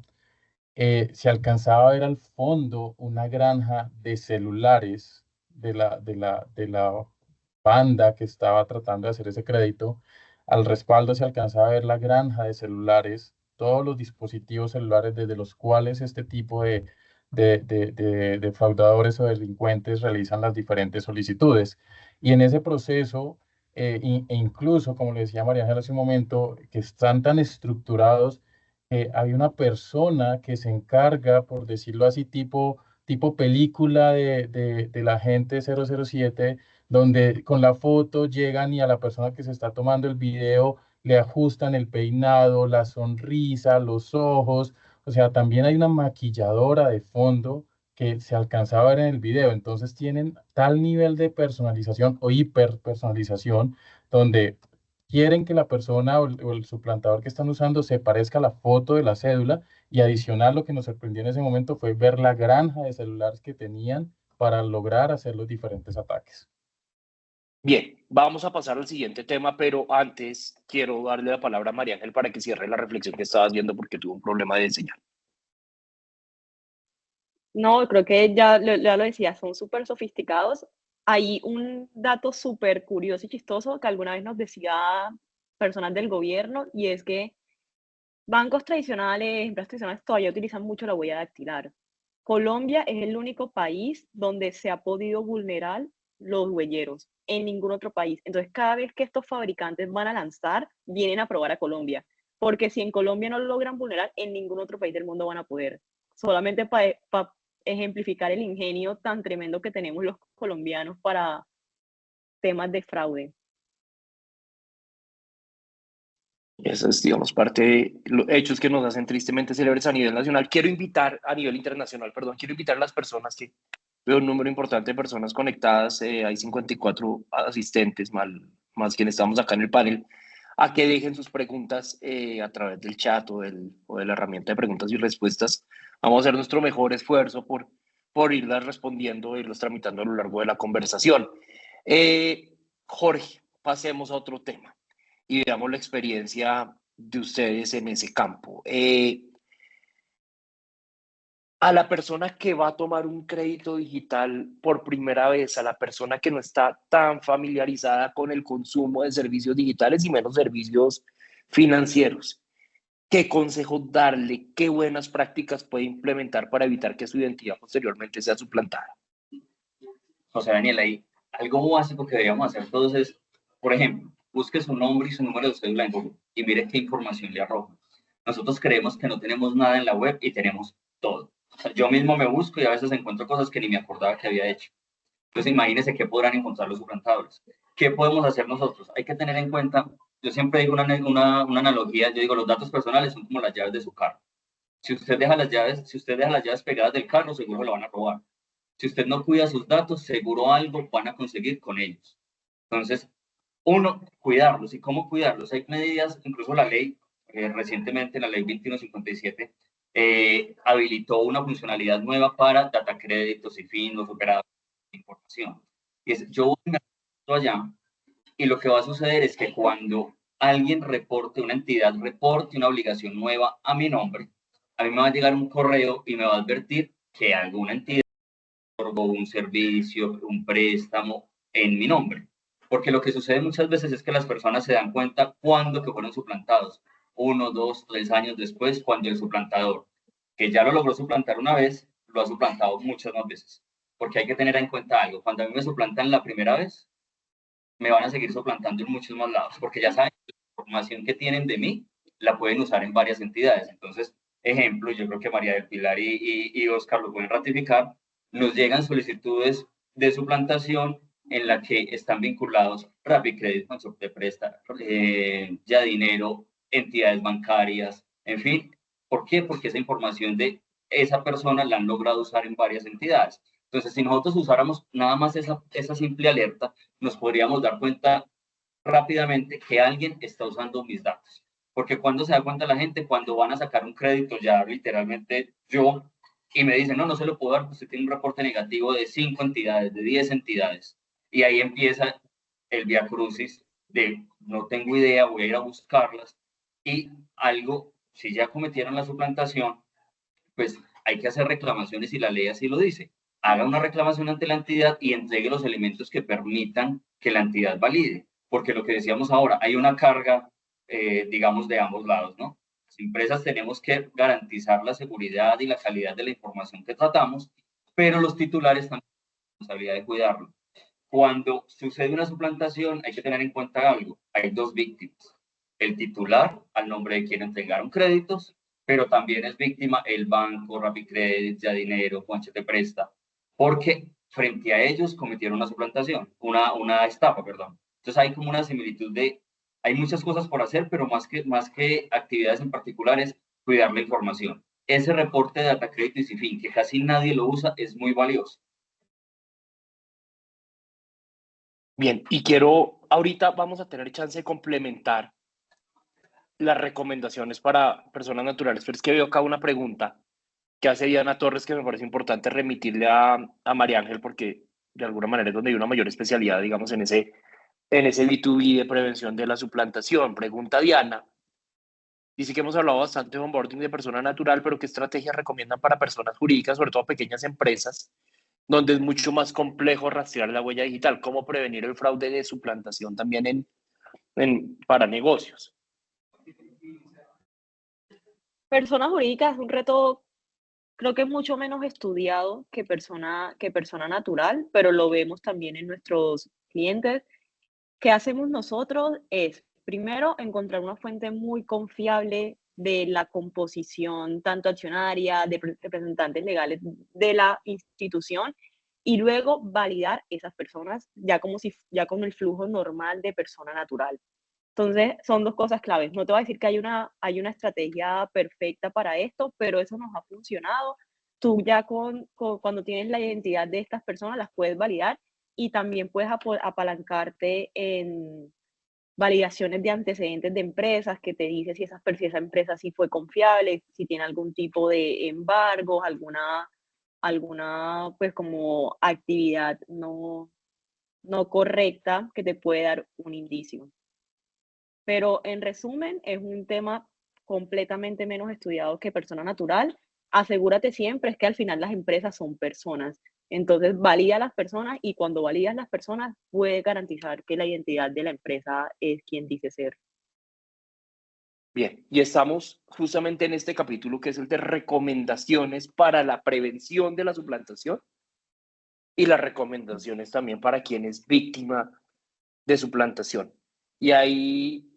Se alcanzaba a ver al fondo una granja de celulares de la banda que estaba tratando de hacer ese crédito. Al respaldo se alcanzaba a ver la granja de celulares, todos los dispositivos celulares desde los cuales este tipo de defraudadores o delincuentes realizan las diferentes solicitudes. Y en ese proceso, e incluso, como le decía María Ángela hace un momento, que están tan estructurados, hay una persona que se encarga, por decirlo así, tipo película de la agente 007, donde con la foto llegan y a la persona que se está tomando el video le ajustan el peinado, la sonrisa, los ojos. O sea, también hay una maquilladora de fondo que se alcanzaba a ver en el video. Entonces tienen tal nivel de personalización o hiperpersonalización donde quieren que la persona o el suplantador que están usando se parezca a la foto de la cédula, y adicional lo que nos sorprendió en ese momento fue ver la granja de celulares que tenían para lograr hacer los diferentes ataques. Bien, vamos a pasar al siguiente tema, pero antes quiero darle la palabra a María Ángel para que cierre la reflexión que estabas viendo porque tuvo un problema de señal. No, creo que ya lo decía, son súper sofisticados. Hay un dato súper curioso y chistoso que alguna vez nos decía personas del gobierno, y es que bancos tradicionales, empresas tradicionales todavía utilizan mucho la huella dactilar. Colombia es el único país donde se ha podido vulnerar los huelleros, en ningún otro país. Entonces, cada vez que estos fabricantes van a lanzar, vienen a probar a Colombia, porque si en Colombia no lo logran vulnerar, en ningún otro país del mundo van a poder. Solamente para ejemplificar el ingenio tan tremendo que tenemos los colombianos para temas de fraude. Eso es, digamos, parte de los hechos que nos hacen tristemente célebres a nivel nacional. Quiero invitar, a nivel internacional, perdón, quiero invitar a las personas que veo un número importante de personas conectadas, hay 54 asistentes, más quienes estamos acá en el panel, a que dejen sus preguntas a través del chat o de la herramienta de preguntas y respuestas. Vamos a hacer nuestro mejor esfuerzo por irlas respondiendo, irlos tramitando a lo largo de la conversación. Jorge, pasemos a otro tema y veamos la experiencia de ustedes en ese campo. A la persona que va a tomar un crédito digital por primera vez, a la persona que no está tan familiarizada con el consumo de servicios digitales y menos servicios financieros, ¿qué consejo darle? ¿Qué buenas prácticas puede implementar para evitar que su identidad posteriormente sea suplantada? José Daniel, ahí algo básico que deberíamos hacer todos es, por ejemplo, busque su nombre y su número de cédula en Google y mire qué información le arroja. Nosotros creemos que no tenemos nada en la web y tenemos todo. O sea, yo mismo me busco y a veces encuentro cosas que ni me acordaba que había hecho. Entonces, imagínense qué podrán encontrar los suplantadores. ¿Qué podemos hacer nosotros? Hay que tener en cuenta, yo siempre digo una analogía, yo digo, los datos personales son como las llaves de su carro. Si usted deja las llaves pegadas del carro, seguro lo van a robar. Si usted no cuida sus datos, seguro algo van a conseguir con ellos. Entonces, uno, cuidarlos. ¿Y cómo cuidarlos? Hay medidas, incluso la ley, recientemente la ley 2157, habilitó una funcionalidad nueva para data créditos y fin, los operadores de información. Y es, yo voy a meterlo allá y lo que va a suceder es que cuando alguien reporte, una entidad reporte una obligación nueva a mi nombre, a mí me va a llegar un correo y me va a advertir que alguna entidad otorgó un servicio, un préstamo en mi nombre. Porque lo que sucede muchas veces es que las personas se dan cuenta cuando que fueron suplantados. 1, 2, 3 años después, cuando el suplantador, que ya lo logró suplantar una vez, lo ha suplantado muchas más veces. Porque hay que tener en cuenta algo. Cuando a mí me suplantan la primera vez, me van a seguir suplantando en muchos más lados. Porque ya saben que la información que tienen de mí la pueden usar en varias entidades. Entonces, ejemplo, yo creo que María del Pilar y Oscar lo pueden ratificar, nos llegan solicitudes de suplantación en la que están vinculados RappiCredit, Consortepresta, Ya Dinero, entidades bancarias, en fin. ¿Por qué? Porque esa información de esa persona la han logrado usar en varias entidades. Entonces, si nosotros usáramos nada más esa simple alerta, nos podríamos dar cuenta rápidamente que alguien está usando mis datos. Porque cuando se da cuenta la gente, cuando van a sacar un crédito, ya literalmente yo, y me dicen, no, no se lo puedo dar, usted tiene un reporte negativo de 5 entidades, de 10 entidades. Y ahí empieza el vía crucis de, no tengo idea, voy a ir a buscarlas. Y algo, si ya cometieron la suplantación, pues hay que hacer reclamaciones y la ley así lo dice. Haga una reclamación ante la entidad y entregue los elementos que permitan que la entidad valide. Porque lo que decíamos ahora, hay una carga, digamos, de ambos lados, ¿no? Las empresas tenemos que garantizar la seguridad y la calidad de la información que tratamos, pero los titulares también tienen la responsabilidad de cuidarlo. Cuando sucede una suplantación, hay que tener en cuenta algo. Hay dos víctimas. El titular, al nombre de quien entregaron créditos, pero también es víctima el banco, RappiCredit, Ya Dinero, Juanchete Presta, porque frente a ellos cometieron una suplantación, una estafa, perdón. Entonces hay como una similitud de, hay muchas cosas por hacer, pero más que actividades en particular es cuidar la información. Ese reporte de data crédito y fin, que casi nadie lo usa, es muy valioso. Bien, y ahorita vamos a tener chance de complementar las recomendaciones para personas naturales, pero es que veo acá una pregunta que hace Diana Torres que me parece importante remitirle a María Ángel porque de alguna manera es donde hay una mayor especialidad, digamos, en ese B2B de prevención de la suplantación. Pregunta Diana, dice que hemos hablado bastante de onboarding de persona natural, pero ¿qué estrategias recomiendan para personas jurídicas, sobre todo pequeñas empresas, donde es mucho más complejo rastrear la huella digital? ¿Cómo prevenir el fraude de suplantación también para negocios? Personas jurídicas es un reto, creo que mucho menos estudiado que persona natural, pero lo vemos también en nuestros clientes. ¿Qué hacemos nosotros? Es, primero, encontrar una fuente muy confiable de la composición, tanto accionaria, de representantes legales de la institución, y luego validar esas personas ya con el flujo normal de persona natural. Entonces, son dos cosas claves. No te voy a decir que hay una estrategia perfecta para esto, pero eso nos ha funcionado. Tú ya cuando tienes la identidad de estas personas, las puedes validar y también puedes apalancarte en validaciones de antecedentes de empresas que te dice si si esa empresa sí fue confiable, si tiene algún tipo de embargos, alguna pues como actividad no correcta que te puede dar un indicio. Pero en resumen, es un tema completamente menos estudiado que persona natural. Asegúrate siempre es que al final las empresas son personas. Entonces, valida a las personas y cuando validas las personas, puedes garantizar que la identidad de la empresa es quien dice ser. Bien, y estamos justamente en este capítulo que es el de recomendaciones para la prevención de la suplantación y las recomendaciones también para quien es víctima de suplantación. Y ahí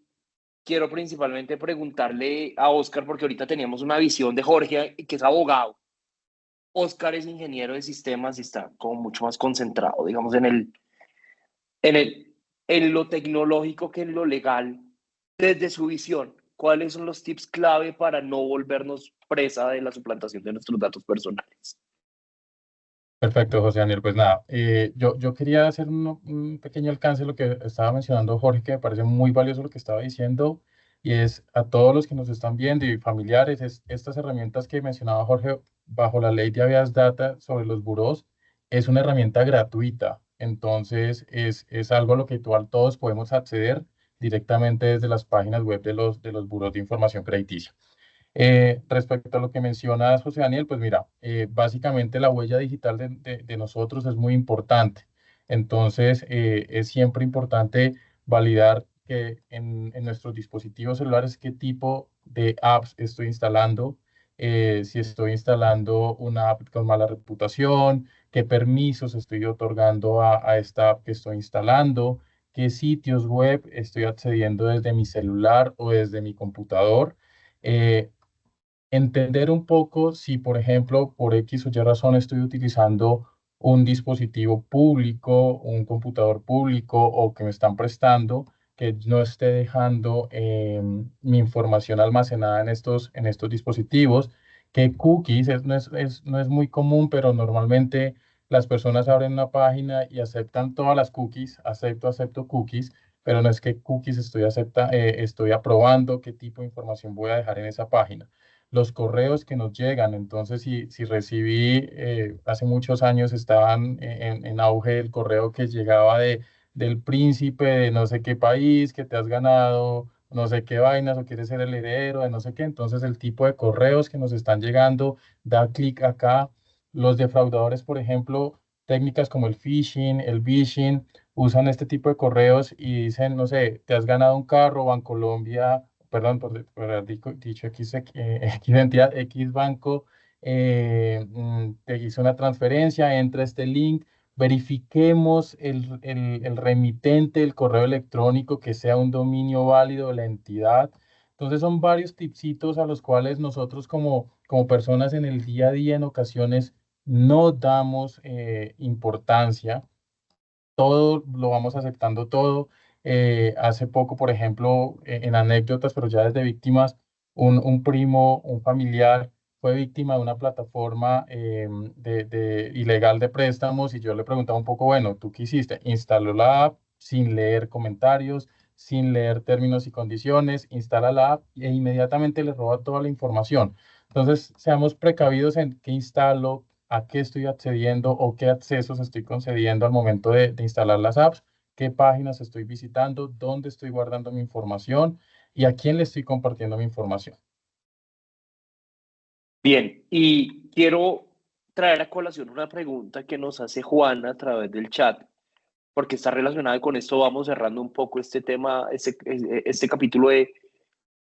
quiero principalmente preguntarle a Oscar, porque ahorita teníamos una visión de Jorge, que es abogado. Oscar es ingeniero de sistemas y está como mucho más concentrado, digamos, en lo tecnológico que en lo legal. Desde su visión, ¿cuáles son los tips clave para no volvernos presa de la suplantación de nuestros datos personales? Perfecto, José Daniel. Pues nada, yo quería hacer un pequeño alcance de lo que estaba mencionando Jorge, que me parece muy valioso lo que estaba diciendo, y es a todos los que nos están viendo y familiares, estas herramientas que mencionaba Jorge bajo la ley de habeas data sobre los burós, es una herramienta gratuita. Entonces, es algo a lo que todos podemos acceder directamente desde las páginas web de los burós de información crediticia. Respecto a lo que mencionas, José Daniel, pues mira, básicamente la huella digital de nosotros es muy importante. Entonces, es siempre importante validar que en nuestros dispositivos celulares qué tipo de apps estoy instalando, si estoy instalando una app con mala reputación, qué permisos estoy otorgando a esta app que estoy instalando, qué sitios web estoy accediendo desde mi celular o desde mi computador. Entender un poco si, por ejemplo, por X o Y razón estoy utilizando un dispositivo público, un computador público o que me están prestando, que no esté dejando mi información almacenada en estos dispositivos, que cookies no es muy común, pero normalmente las personas abren una página y aceptan todas las cookies, acepto cookies, pero no es que cookies estoy aprobando qué tipo de información voy a dejar en esa página, los correos que nos llegan. Entonces, si recibí, hace muchos años estaban en auge el correo que llegaba del príncipe de no sé qué país, que te has ganado no sé qué vainas o quieres ser el heredero de no sé qué. Entonces, el tipo de correos que nos están llegando, da clic acá. Los defraudadores, por ejemplo, técnicas como el phishing, el vishing, usan este tipo de correos y dicen, no sé, te has ganado un carro, Bancolombia, perdón por haber dicho X, X entidad, X banco, te hizo una transferencia, entra este link, verifiquemos el remitente, el correo electrónico, que sea un dominio válido de la entidad. Entonces son varios tipsitos a los cuales nosotros como personas en el día a día en ocasiones no damos importancia, todo lo vamos aceptando todo. Hace poco, por ejemplo, en anécdotas, pero ya desde víctimas, un primo, un familiar fue víctima de una plataforma ilegal de préstamos y yo le preguntaba un poco, bueno, ¿tú qué hiciste? Instaló la app sin leer comentarios, sin leer términos y condiciones, instala la app e inmediatamente le roba toda la información. Entonces, seamos precavidos en qué instalo, a qué estoy accediendo o qué accesos estoy concediendo al momento de instalar las apps, qué páginas estoy visitando, dónde estoy guardando mi información y a quién le estoy compartiendo mi información. Bien, y quiero traer a colación una pregunta que nos hace Juana a través del chat, porque está relacionada con esto. Vamos cerrando un poco este tema, este capítulo de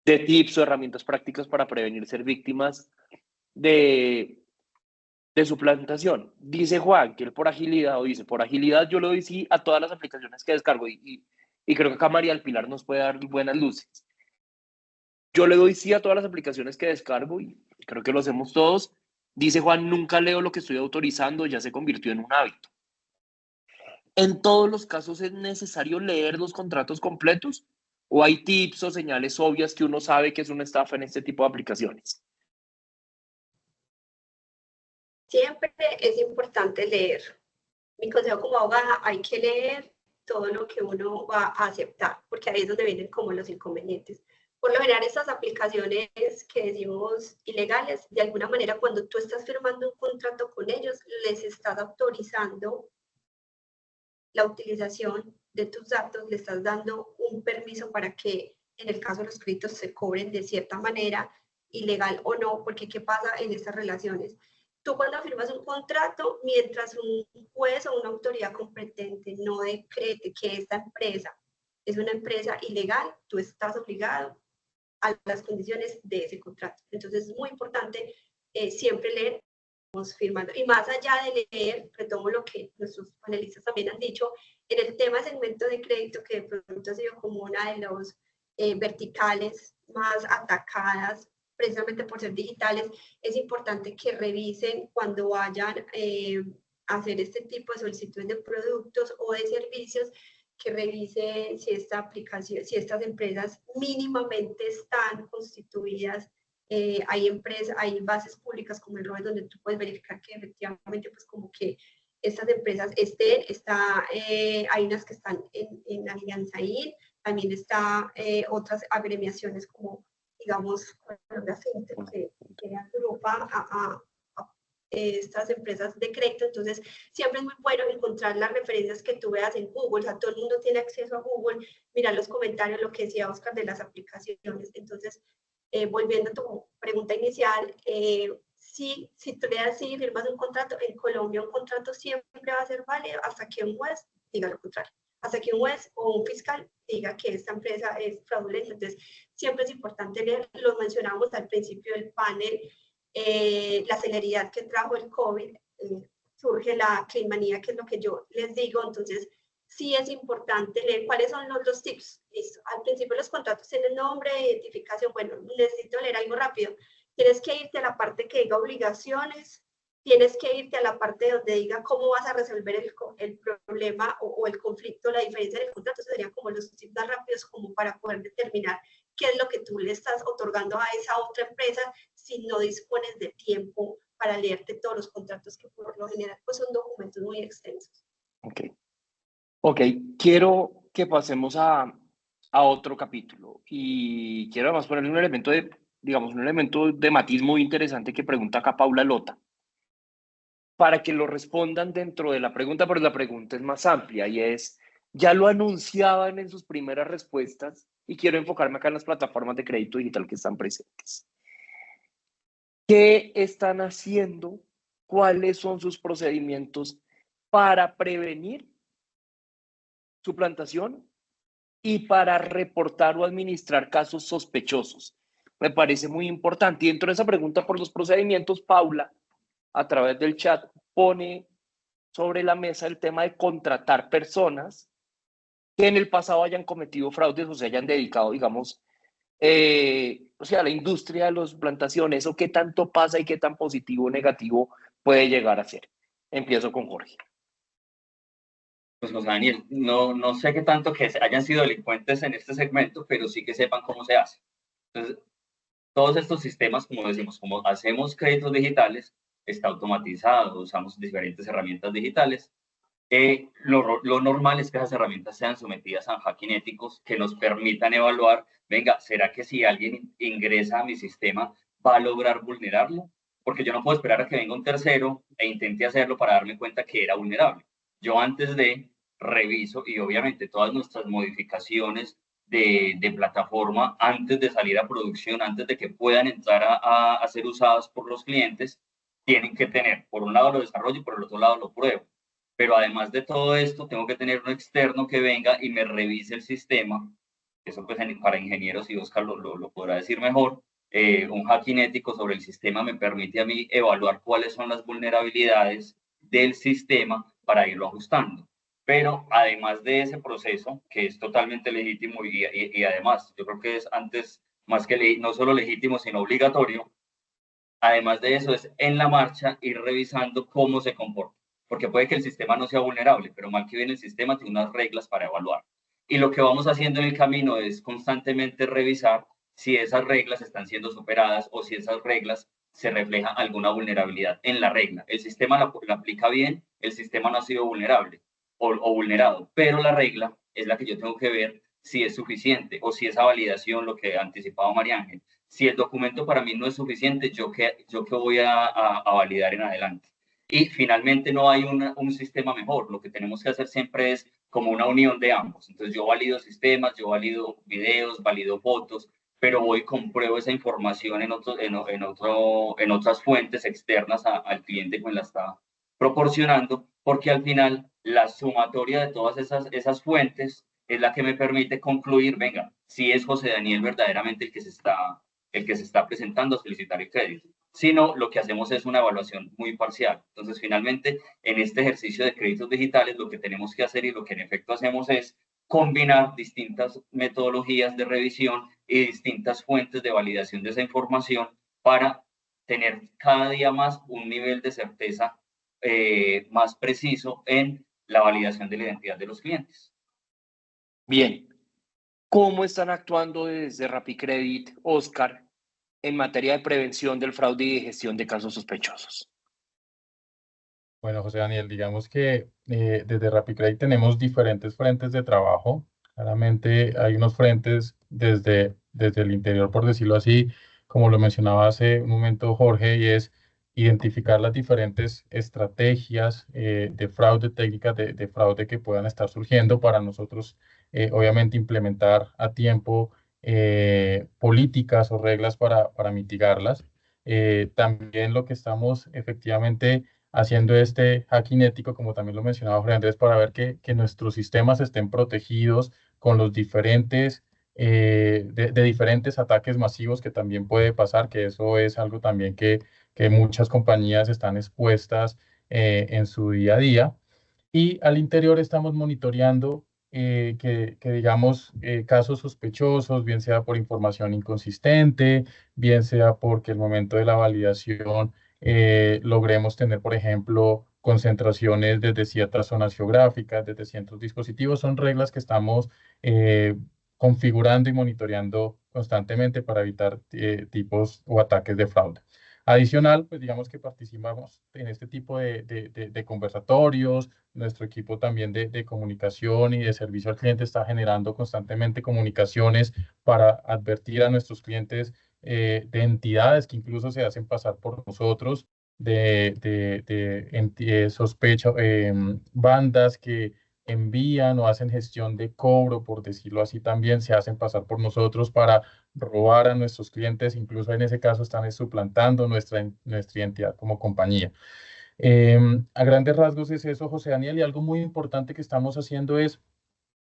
tips o herramientas prácticas para prevenir ser víctimas de de suplantación. Dice Juan que él por agilidad, o dice, por agilidad yo le doy sí a todas las aplicaciones que descargo y creo que acá María del Pilar nos puede dar buenas luces. Yo le doy sí a todas las aplicaciones que descargo y creo que lo hacemos todos. Dice Juan, nunca leo lo que estoy autorizando, ya se convirtió en un hábito. ¿En todos los casos es necesario leer los contratos completos? ¿O hay tips o señales obvias que uno sabe que es una estafa en este tipo de aplicaciones? Siempre es importante leer. Mi consejo como abogada, hay que leer todo lo que uno va a aceptar, porque ahí es donde vienen como los inconvenientes. Por lo general, estas aplicaciones que decimos ilegales, de alguna manera, cuando tú estás firmando un contrato con ellos, les estás autorizando la utilización de tus datos, le estás dando un permiso para que en el caso de los créditos se cobren de cierta manera, ilegal o no, porque ¿qué pasa en estas relaciones? Tú cuando firmas un contrato, mientras un juez o una autoridad competente no decrete que esta empresa es una empresa ilegal, tú estás obligado a las condiciones de ese contrato. Entonces es muy importante siempre leer firmando. Y más allá de leer, retomo lo que nuestros panelistas también han dicho, en el tema de segmento de crédito, que de pronto ha sido como una de los verticales más atacadas, precisamente por ser digitales, es importante que revisen cuando vayan a hacer este tipo de solicitudes de productos o de servicios, que revisen si esta aplicación, si estas empresas mínimamente están constituidas. Hay empresas, hay bases públicas como el ROE donde tú puedes verificar que efectivamente pues como que estas empresas estén, hay unas que están en Alianza IN, también está otras agremiaciones como digamos Colombia FinTech que agrupa a estas empresas de crédito. Entonces siempre es muy bueno encontrar las referencias que tú veas en Google, o sea, todo el mundo tiene acceso a Google, mirar los comentarios, lo que decía Oscar de las aplicaciones. Entonces volviendo a tu pregunta inicial, si tú le das sí, firmas un contrato, en Colombia un contrato siempre va a ser válido hasta que un juez diga lo contrario, hasta que un juez o un fiscal diga que esta empresa es fraudulenta. Entonces, siempre es importante leer, lo mencionamos al principio del panel, la celeridad que trajo el COVID, surge la climanía, que es lo que yo les digo. Entonces, sí es importante leer cuáles son los tips. Listo. Al principio los contratos tienen nombre, identificación. Bueno, necesito leer algo rápido. Tienes que irte a la parte que diga obligaciones, tienes que irte a la parte donde diga cómo vas a resolver el problema o el conflicto, la diferencia del contrato. Eso serían como los tips más rápidos como para poder determinar qué es lo que tú le estás otorgando a esa otra empresa si no dispones de tiempo para leerte todos los contratos, que por lo general pues son documentos muy extensos. Ok, quiero que pasemos a otro capítulo y quiero además ponerle un elemento de, digamos, un elemento de matiz muy interesante que pregunta acá Paula Lota, para que lo respondan dentro de la pregunta, pero la pregunta es más amplia y es, ya lo anunciaban en sus primeras respuestas y quiero enfocarme acá en las plataformas de crédito digital que están presentes. ¿Qué están haciendo? ¿Cuáles son sus procedimientos para prevenir suplantación y para reportar o administrar casos sospechosos? Me parece muy importante. Y dentro de esa pregunta por los procedimientos, Paula, a través del chat, pone sobre la mesa el tema de contratar personas que en el pasado hayan cometido fraudes o se hayan dedicado, digamos, o sea, la industria de las plantaciones, o qué tanto pasa y qué tan positivo o negativo puede llegar a ser. Empiezo con Jorge. Pues José Daniel, no sé qué tanto que hayan sido delincuentes en este segmento, pero sí que sepan cómo se hace. Entonces, todos estos sistemas, como decimos, como hacemos créditos digitales, está automatizado, usamos diferentes herramientas digitales. Lo normal es que esas herramientas sean sometidas a hacking éticos que nos permitan evaluar, venga, ¿será que si alguien ingresa a mi sistema va a lograr vulnerarlo? Porque yo no puedo esperar a que venga un tercero e intente hacerlo para darme cuenta que era vulnerable. Yo antes de reviso y obviamente todas nuestras modificaciones de plataforma antes de salir a producción, antes de que puedan entrar a ser usadas por los clientes, tienen que tener, por un lado lo desarrollo y por el otro lado lo pruebo. Pero además de todo esto, tengo que tener un externo que venga y me revise el sistema. Eso pues para ingenieros, y Oscar lo podrá decir mejor, un hacking ético sobre el sistema me permite a mí evaluar cuáles son las vulnerabilidades del sistema para irlo ajustando. Pero además de ese proceso, que es totalmente legítimo y además yo creo que es antes más que no solo legítimo, sino obligatorio, además de eso es en la marcha ir revisando cómo se comporta. Porque puede que el sistema no sea vulnerable, pero mal que bien el sistema tiene unas reglas para evaluar. Y lo que vamos haciendo en el camino es constantemente revisar si esas reglas están siendo superadas o si esas reglas se refleja alguna vulnerabilidad en la regla. El sistema la aplica bien, el sistema no ha sido vulnerable o vulnerado, pero la regla es la que yo tengo que ver si es suficiente o si esa validación, lo que anticipaba María Ángel, si el documento para mí no es suficiente, ¿yo qué voy a validar en adelante? Y finalmente no hay un sistema mejor, lo que tenemos que hacer siempre es como una unión de ambos. Entonces yo valido sistemas, yo valido videos, valido fotos, pero voy y compruebo esa información en otras fuentes externas al cliente que me la está proporcionando, porque al final la sumatoria de todas esas fuentes es la que me permite concluir, venga, si es José Daniel verdaderamente el que se está presentando a solicitar el crédito. Sino lo que hacemos es una evaluación muy parcial. Entonces, finalmente, en este ejercicio de créditos digitales, lo que tenemos que hacer y lo que en efecto hacemos es combinar distintas metodologías de revisión y distintas fuentes de validación de esa información para tener cada día más un nivel de certeza más preciso en la validación de la identidad de los clientes. Bien, ¿cómo están actuando desde RappiCredit, Oscar, en materia de prevención del fraude y de gestión de casos sospechosos? Bueno, José Daniel, digamos que desde RappiCredit tenemos diferentes frentes de trabajo. Claramente hay unos frentes desde el interior, por decirlo así, como lo mencionaba hace un momento Jorge, y es identificar las diferentes estrategias de fraude, técnicas de fraude que puedan estar surgiendo para nosotros, obviamente, implementar a tiempo políticas o reglas para mitigarlas. También lo que estamos efectivamente haciendo este hacking ético, como también lo mencionaba Jorge Andrés, para ver que nuestros sistemas estén protegidos con los diferentes, de diferentes ataques masivos que también puede pasar, que eso es algo también que muchas compañías están expuestas en su día a día. Y al interior estamos monitoreando que digamos, casos sospechosos, bien sea por información inconsistente, bien sea porque el momento de la validación logremos tener, por ejemplo, concentraciones desde ciertas zonas geográficas, desde ciertos dispositivos. Son reglas que estamos configurando y monitoreando constantemente para evitar tipos o ataques de fraude. Adicional, pues digamos que participamos en este tipo de conversatorios. Nuestro equipo también de comunicación y de servicio al cliente está generando constantemente comunicaciones para advertir a nuestros clientes de entidades que incluso se hacen pasar por nosotros, sospecha, bandas que envían o hacen gestión de cobro, por decirlo así, también se hacen pasar por nosotros para robar a nuestros clientes, incluso en ese caso están suplantando nuestra identidad como compañía. A grandes rasgos es eso, José Daniel, y algo muy importante que estamos haciendo es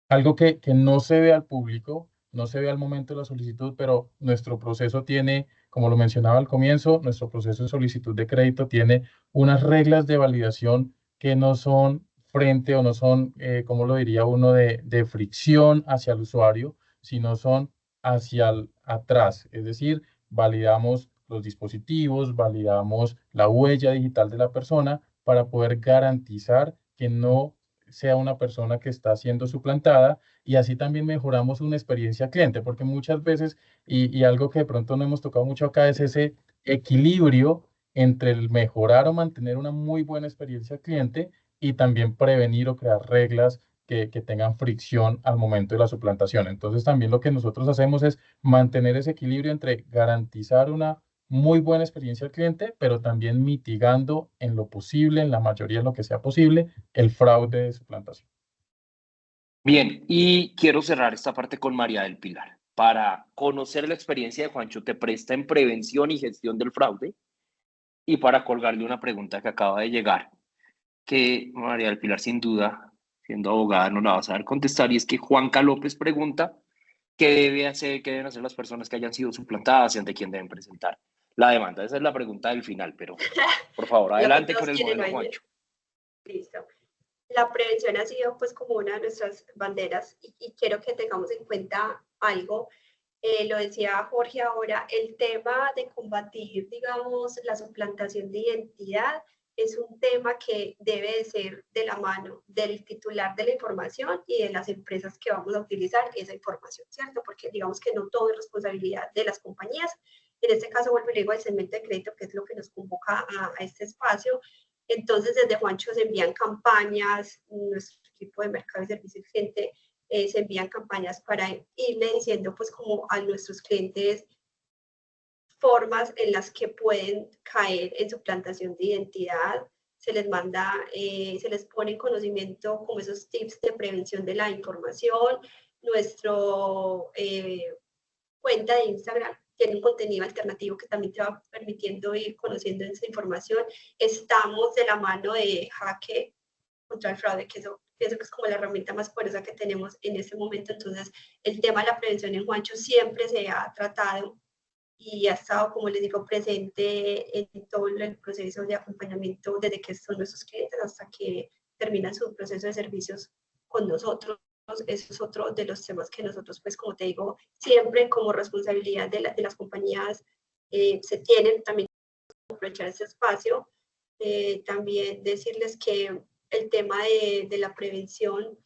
algo que no se ve al público, no se ve al momento de la solicitud, pero nuestro proceso tiene, como lo mencionaba al comienzo, nuestro proceso de solicitud de crédito tiene unas reglas de validación que no son frente o no son, como lo diría uno, de fricción hacia el usuario, sino son hacia atrás. Es decir, validamos los dispositivos, validamos la huella digital de la persona para poder garantizar que no sea una persona que está siendo suplantada, y así también mejoramos una experiencia cliente, porque muchas veces, y algo que de pronto no hemos tocado mucho acá, es ese equilibrio entre el mejorar o mantener una muy buena experiencia cliente y también prevenir o crear reglas que tengan fricción al momento de la suplantación. Entonces también lo que nosotros hacemos es mantener ese equilibrio entre garantizar una muy buena experiencia al cliente, pero también mitigando en lo posible, en la mayoría de lo que sea posible, el fraude de suplantación. Bien, y quiero cerrar esta parte con María del Pilar. Para conocer la experiencia de Juancho Te Presta en prevención y gestión del fraude, y para colgarle una pregunta que acaba de llegar, que María del Pilar, sin duda, siendo abogada, no la va a saber contestar, y es que Juanca López pregunta ¿Qué qué deben hacer las personas que hayan sido suplantadas y ante quién deben presentar la demanda? Esa es la pregunta del final, pero por favor, adelante con el modelo, Juancho. Listo. La prevención ha sido pues como una de nuestras banderas y quiero que tengamos en cuenta algo. Lo decía Jorge ahora, el tema de combatir, digamos, la suplantación de identidad es un tema que debe de ser de la mano del titular de la información y de las empresas que vamos a utilizar esa información, ¿cierto? Porque digamos que no todo es responsabilidad de las compañías. En este caso, vuelvo y digo, el segmento de crédito, que es lo que nos convoca a este espacio. Entonces, desde Juancho se envían campañas, nuestro equipo de mercado y servicio al cliente se envían campañas para irle diciendo pues como a nuestros clientes formas en las que pueden caer en suplantación de identidad, se les manda, se les pone en conocimiento como esos tips de prevención de la información. Nuestro cuenta de Instagram tiene un contenido alternativo que también te va permitiendo ir conociendo esa información. Estamos de la mano de Jaque contra el fraude, que eso pienso que es como la herramienta más poderosa que tenemos en este momento. Entonces, el tema de la prevención en Juancho siempre se ha tratado y ha estado, como les digo, presente en todo el proceso de acompañamiento desde que son nuestros clientes hasta que terminan su proceso de servicios con nosotros. Eso es otro de los temas que nosotros, pues como te digo, siempre como responsabilidad de las compañías se tienen también que aprovechar ese espacio. También decirles que el tema de la prevención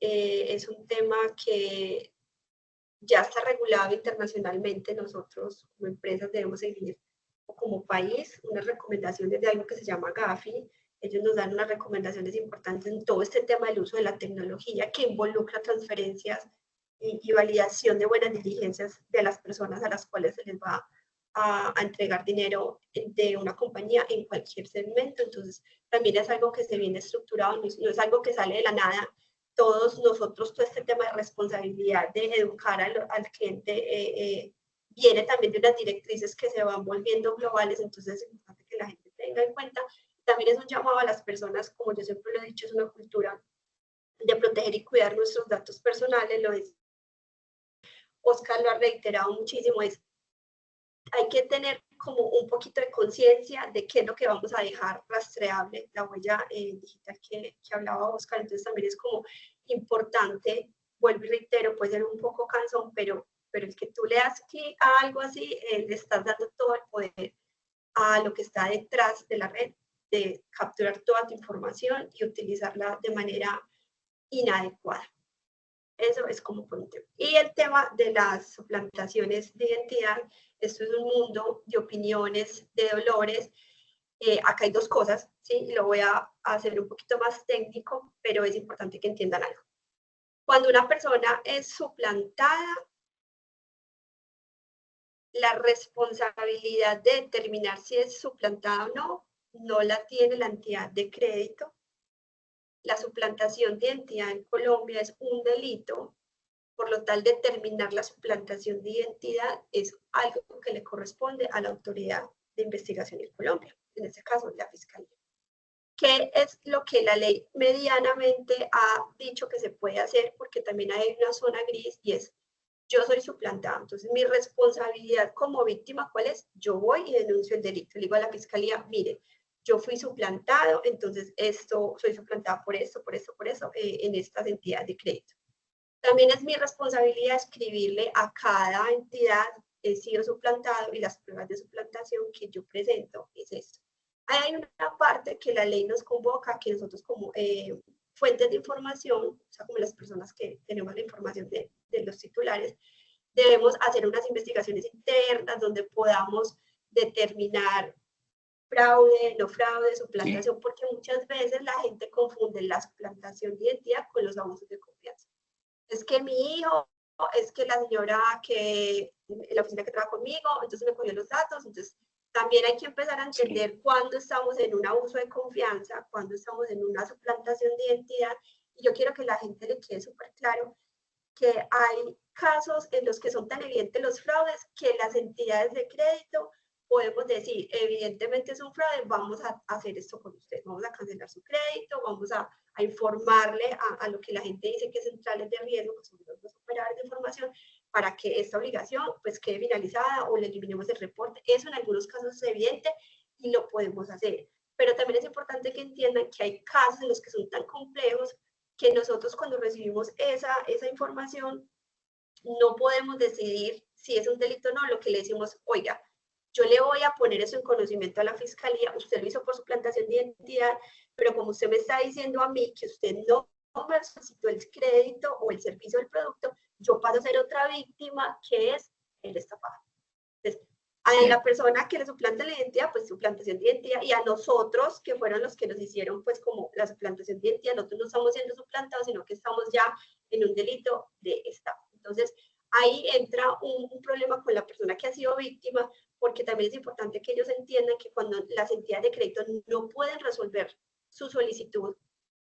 es un tema que ya está regulado internacionalmente. Nosotros como empresas debemos seguir, o como país, unas recomendaciones de algo que se llama Gafi. Ellos nos dan unas recomendaciones importantes en todo este tema del uso de la tecnología que involucra transferencias y validación de buenas diligencias de las personas a las cuales se les va a entregar dinero de una compañía en cualquier segmento. Entonces, también es algo que se viene estructurado, no es algo que sale de la nada. Todos nosotros, todo este tema de responsabilidad de educar al cliente viene también de unas directrices que se van volviendo globales, entonces es importante que la gente tenga en cuenta. También es un llamado a las personas, como yo siempre lo he dicho, es una cultura de proteger y cuidar nuestros datos personales. Lo es, Oscar lo ha reiterado muchísimo, hay que tener como un poquito de conciencia de qué es lo que vamos a dejar rastreable, la huella digital que hablaba Oscar. Entonces también es como importante, vuelvo y reitero, puede ser un poco cansón, pero el que tú le das clic a algo así, le estás dando todo el poder a lo que está detrás de la red, de capturar toda tu información y utilizarla de manera inadecuada. Eso es como por un tema. Y el tema de las suplantaciones de identidad, esto es un mundo de opiniones, de dolores. Acá hay dos cosas, ¿sí? Lo voy a hacer un poquito más técnico, pero es importante que entiendan algo. Cuando una persona es suplantada, la responsabilidad de determinar si es suplantada o no, no la tiene la entidad de crédito. La suplantación de identidad en Colombia es un delito. Por lo tal, determinar la suplantación de identidad es algo que le corresponde a la autoridad de investigación en Colombia, en este caso la Fiscalía. ¿Qué es lo que la ley medianamente ha dicho que se puede hacer? Porque también hay una zona gris y es, yo soy suplantada. Entonces, mi responsabilidad como víctima, ¿cuál es? Yo voy y denuncio el delito. Le digo a la Fiscalía, mire, yo fui suplantado, entonces soy suplantada por esto, en estas entidades de crédito. También es mi responsabilidad escribirle a cada entidad, he sido suplantado y las pruebas de suplantación que yo presento es esto. Hay una parte que la ley nos convoca, que nosotros como fuentes de información, o sea, como las personas que tenemos la información de los titulares, debemos hacer unas investigaciones internas donde podamos determinar fraude, no fraude, suplantación, porque muchas veces la gente confunde la suplantación de identidad con los abusos de confianza. Es que mi hijo, es que la señora que, la oficina que trabaja conmigo, entonces me cogió los datos. Entonces, también hay que empezar a entender cuándo estamos en un abuso de confianza, cuándo estamos en una suplantación de identidad. Y yo quiero que la gente le quede súper claro que hay casos en los que son tan evidentes los fraudes que las entidades de crédito podemos decir, evidentemente es un fraude, vamos a hacer esto con usted, vamos a cancelar su crédito, vamos a informarle a lo que la gente dice que es centrales de riesgo, que son los operadores de información, para que esta obligación pues quede finalizada o le eliminemos el reporte. Eso en algunos casos es evidente y lo podemos hacer. Pero también es importante que entiendan que hay casos en los que son tan complejos que nosotros cuando recibimos esa información no podemos decidir si es un delito o no. Lo que le decimos, oiga, yo le voy a poner eso en conocimiento a la fiscalía, usted lo hizo por suplantación de identidad, pero como usted me está diciendo a mí que usted no me solicitó el crédito o el servicio del producto, yo paso a ser otra víctima que es el estafado. Entonces, a la persona que le suplanta la identidad, pues suplantación de identidad, y a nosotros, que fueron los que nos hicieron, pues como la suplantación de identidad, nosotros no estamos siendo suplantados, sino que estamos ya en un delito de estafa. Entonces, ahí entra un problema con la persona que ha sido víctima, porque también es importante que ellos entiendan que cuando las entidades de crédito no pueden resolver su solicitud,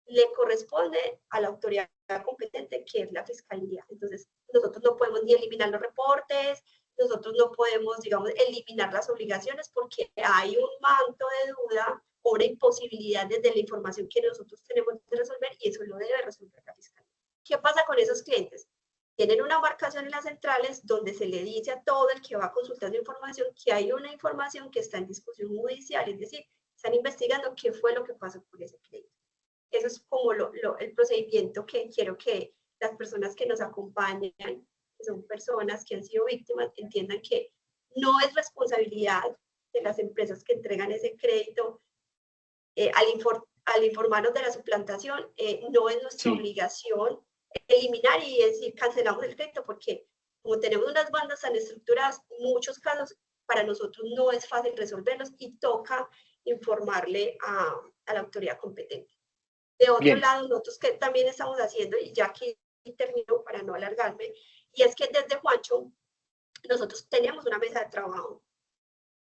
le corresponde a la autoridad competente, que es la fiscalía. Entonces, nosotros no podemos ni eliminar los reportes, nosotros no podemos, digamos, eliminar las obligaciones porque hay un manto de duda o una imposibilidad desde la información que nosotros tenemos que resolver, y eso lo debe resolver la fiscalía. ¿Qué pasa con esos clientes? Tienen una marcación en las centrales donde se le dice a todo el que va a consultar la información que hay una información que está en discusión judicial, es decir, están investigando qué fue lo que pasó con ese crédito. Eso es como el procedimiento que quiero que las personas que nos acompañan, que son personas que han sido víctimas, entiendan que no es responsabilidad de las empresas que entregan ese crédito. Al informarnos de la suplantación, no es nuestra obligación eliminar y decir cancelamos el crédito, porque como tenemos unas bandas tan estructuradas, en muchos casos para nosotros no es fácil resolverlos y toca informarle a la autoridad competente. De otro lado, nosotros que también estamos haciendo, y ya aquí termino para no alargarme, y es que desde Juancho nosotros teníamos una mesa de trabajo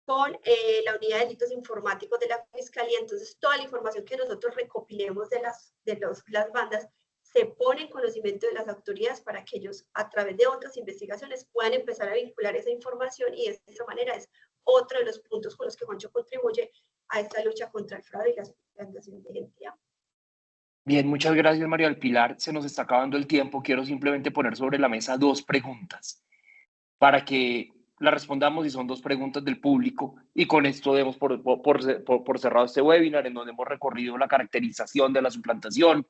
con la unidad de delitos informáticos de la Fiscalía. Entonces toda la información que nosotros recopilemos de las bandas se pone en conocimiento de las autoridades para que ellos, a través de otras investigaciones, puedan empezar a vincular esa información, y de esta manera es otro de los puntos con los que Juancho contribuye a esta lucha contra el fraude y la suplantación de identidad. Bien, muchas gracias, María del Pilar. Se nos está acabando el tiempo. Quiero simplemente poner sobre la mesa 2 preguntas para que las respondamos, y son 2 preguntas del público, y con esto demos por cerrado este webinar, en donde hemos recorrido la caracterización de la suplantación,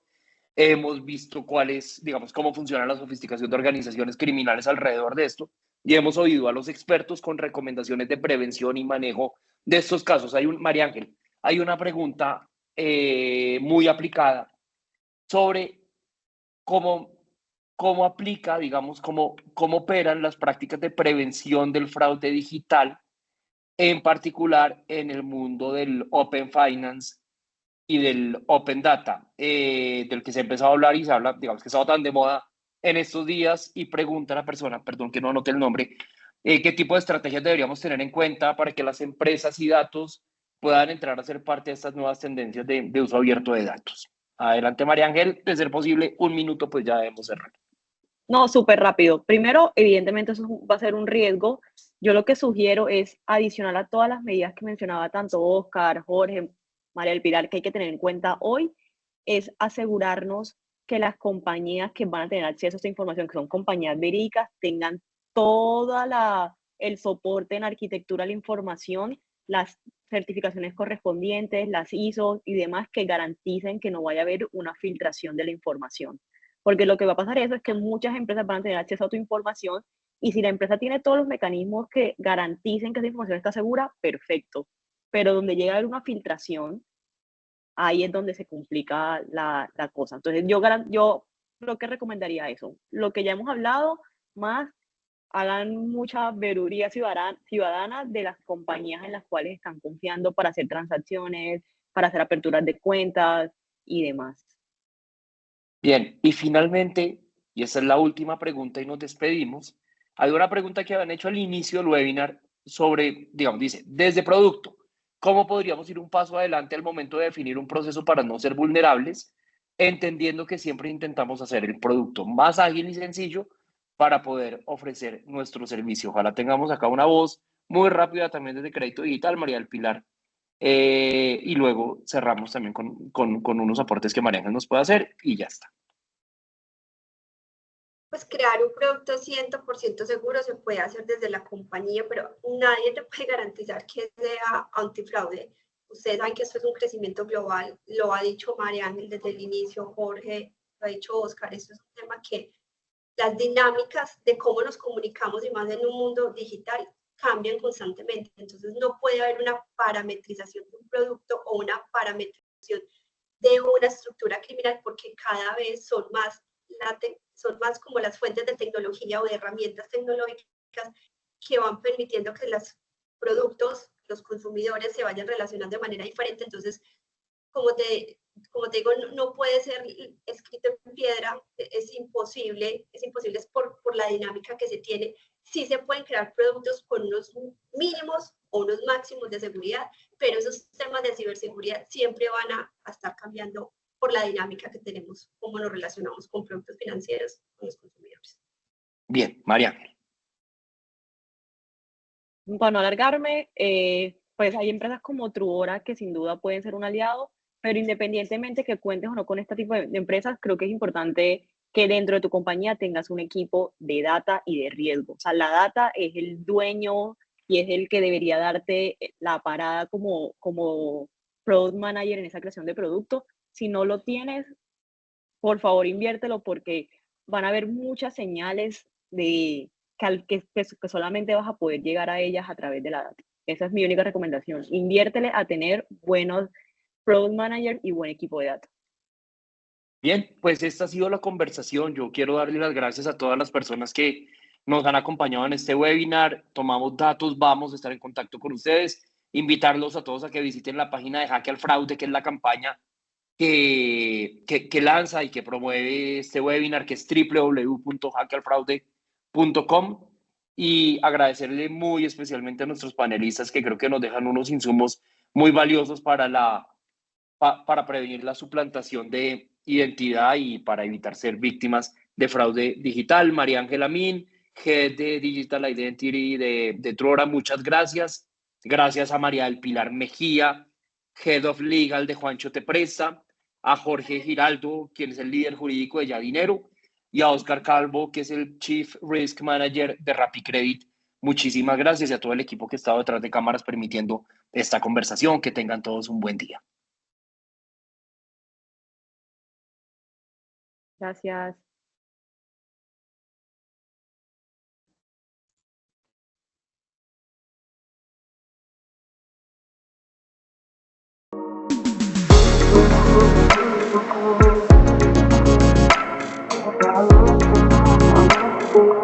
hemos visto cuál es, digamos, cómo funciona la sofisticación de organizaciones criminales alrededor de esto, y hemos oído a los expertos con recomendaciones de prevención y manejo de estos casos. María Ángel, hay una pregunta muy aplicada sobre cómo aplica, digamos, cómo operan las prácticas de prevención del fraude digital, en particular en el mundo del Open Finance y del Open Data, del que se ha empezado a hablar y se habla, digamos, que ha estado tan de moda en estos días, y pregunta a la persona, perdón que no anote el nombre, qué tipo de estrategias deberíamos tener en cuenta para que las empresas y datos puedan entrar a ser parte de estas nuevas tendencias de uso abierto de datos. Adelante, María Ángel, de ser posible, 1 minuto, pues ya debemos cerrar. No, súper rápido. Primero, evidentemente eso va a ser un riesgo. Yo lo que sugiero es adicional a todas las medidas que mencionaba tanto Oscar, Jorge, María del Pilar, que hay que tener en cuenta hoy, es asegurarnos que las compañías que van a tener acceso a esta información, que son compañías verídicas, tengan toda el soporte en arquitectura de la información, las certificaciones correspondientes, las ISO y demás, que garanticen que no vaya a haber una filtración de la información. Porque lo que va a pasar es que muchas empresas van a tener acceso a tu información, y si la empresa tiene todos los mecanismos que garanticen que esa información está segura, perfecto. Pero donde llega a haber una filtración, ahí es donde se complica la cosa. Entonces yo lo que recomendaría eso, lo que ya hemos hablado, más hagan mucha veeduría ciudadana de las compañías en las cuales están confiando para hacer transacciones, para hacer aperturas de cuentas y demás. Bien, y finalmente, y esa es la última pregunta y nos despedimos, hay una pregunta que habían hecho al inicio del webinar sobre, digamos, dice, desde producto, ¿cómo podríamos ir un paso adelante al momento de definir un proceso para no ser vulnerables, entendiendo que siempre intentamos hacer el producto más ágil y sencillo para poder ofrecer nuestro servicio? Ojalá tengamos acá una voz muy rápida también desde Crédito Digital, María del Pilar. Y luego cerramos también con unos aportes que María Ángel nos puede hacer, y ya está. pues crear un producto 100% seguro se puede hacer desde la compañía, pero nadie te puede garantizar que sea antifraude. Ustedes saben que esto es un crecimiento global, lo ha dicho María Ángel desde el inicio, Jorge, lo ha dicho Oscar, esto es un tema que las dinámicas de cómo nos comunicamos y más en un mundo digital cambian constantemente. Entonces no puede haber una parametrización de un producto o una parametrización de una estructura criminal porque cada vez son más como las fuentes de tecnología o de herramientas tecnológicas que van permitiendo que los productos, los consumidores se vayan relacionando de manera diferente. Entonces, como te digo, no puede ser escrito en piedra, es imposible es por la dinámica que se tiene. Sí se pueden crear productos con unos mínimos o unos máximos de seguridad, pero esos temas de ciberseguridad siempre van a estar cambiando por la dinámica que tenemos, cómo nos relacionamos con productos financieros con los consumidores. Bien, María. Para no alargarme, pues hay empresas como Truora que sin duda pueden ser un aliado, pero independientemente que cuentes o no con este tipo de empresas, creo que es importante que dentro de tu compañía tengas un equipo de data y de riesgo. O sea, la data es el dueño y es el que debería darte la parada como product manager en esa creación de producto. Si no lo tienes, por favor inviértelo porque van a haber muchas señales de que solamente vas a poder llegar a ellas a través de la data. Esa es mi única recomendación. Inviértele a tener buenos product manager y buen equipo de data. Bien, pues esta ha sido la conversación. Yo quiero darle las gracias a todas las personas que nos han acompañado en este webinar. Tomamos datos, vamos a estar en contacto con ustedes. Invitarlos a todos a que visiten la página de Jaque al Fraude, que es la campaña que lanza y que promueve este webinar, que es www.hackealfraude.com, y agradecerle muy especialmente a nuestros panelistas que creo que nos dejan unos insumos muy valiosos para prevenir la suplantación de identidad y para evitar ser víctimas de fraude digital. María Ángela Min, Head de Digital Identity de Truora, muchas gracias. Gracias a María del Pilar Mejía, Head of Legal de Juancho Te Presta, a Jorge Giraldo, quien es el líder jurídico de Ya Dinero, y a Oscar Calvo, que es el Chief Risk Manager de RappiCredit. Muchísimas gracias y a todo el equipo que ha estado detrás de cámaras permitiendo esta conversación. Que tengan todos un buen día. Gracias. Thank you.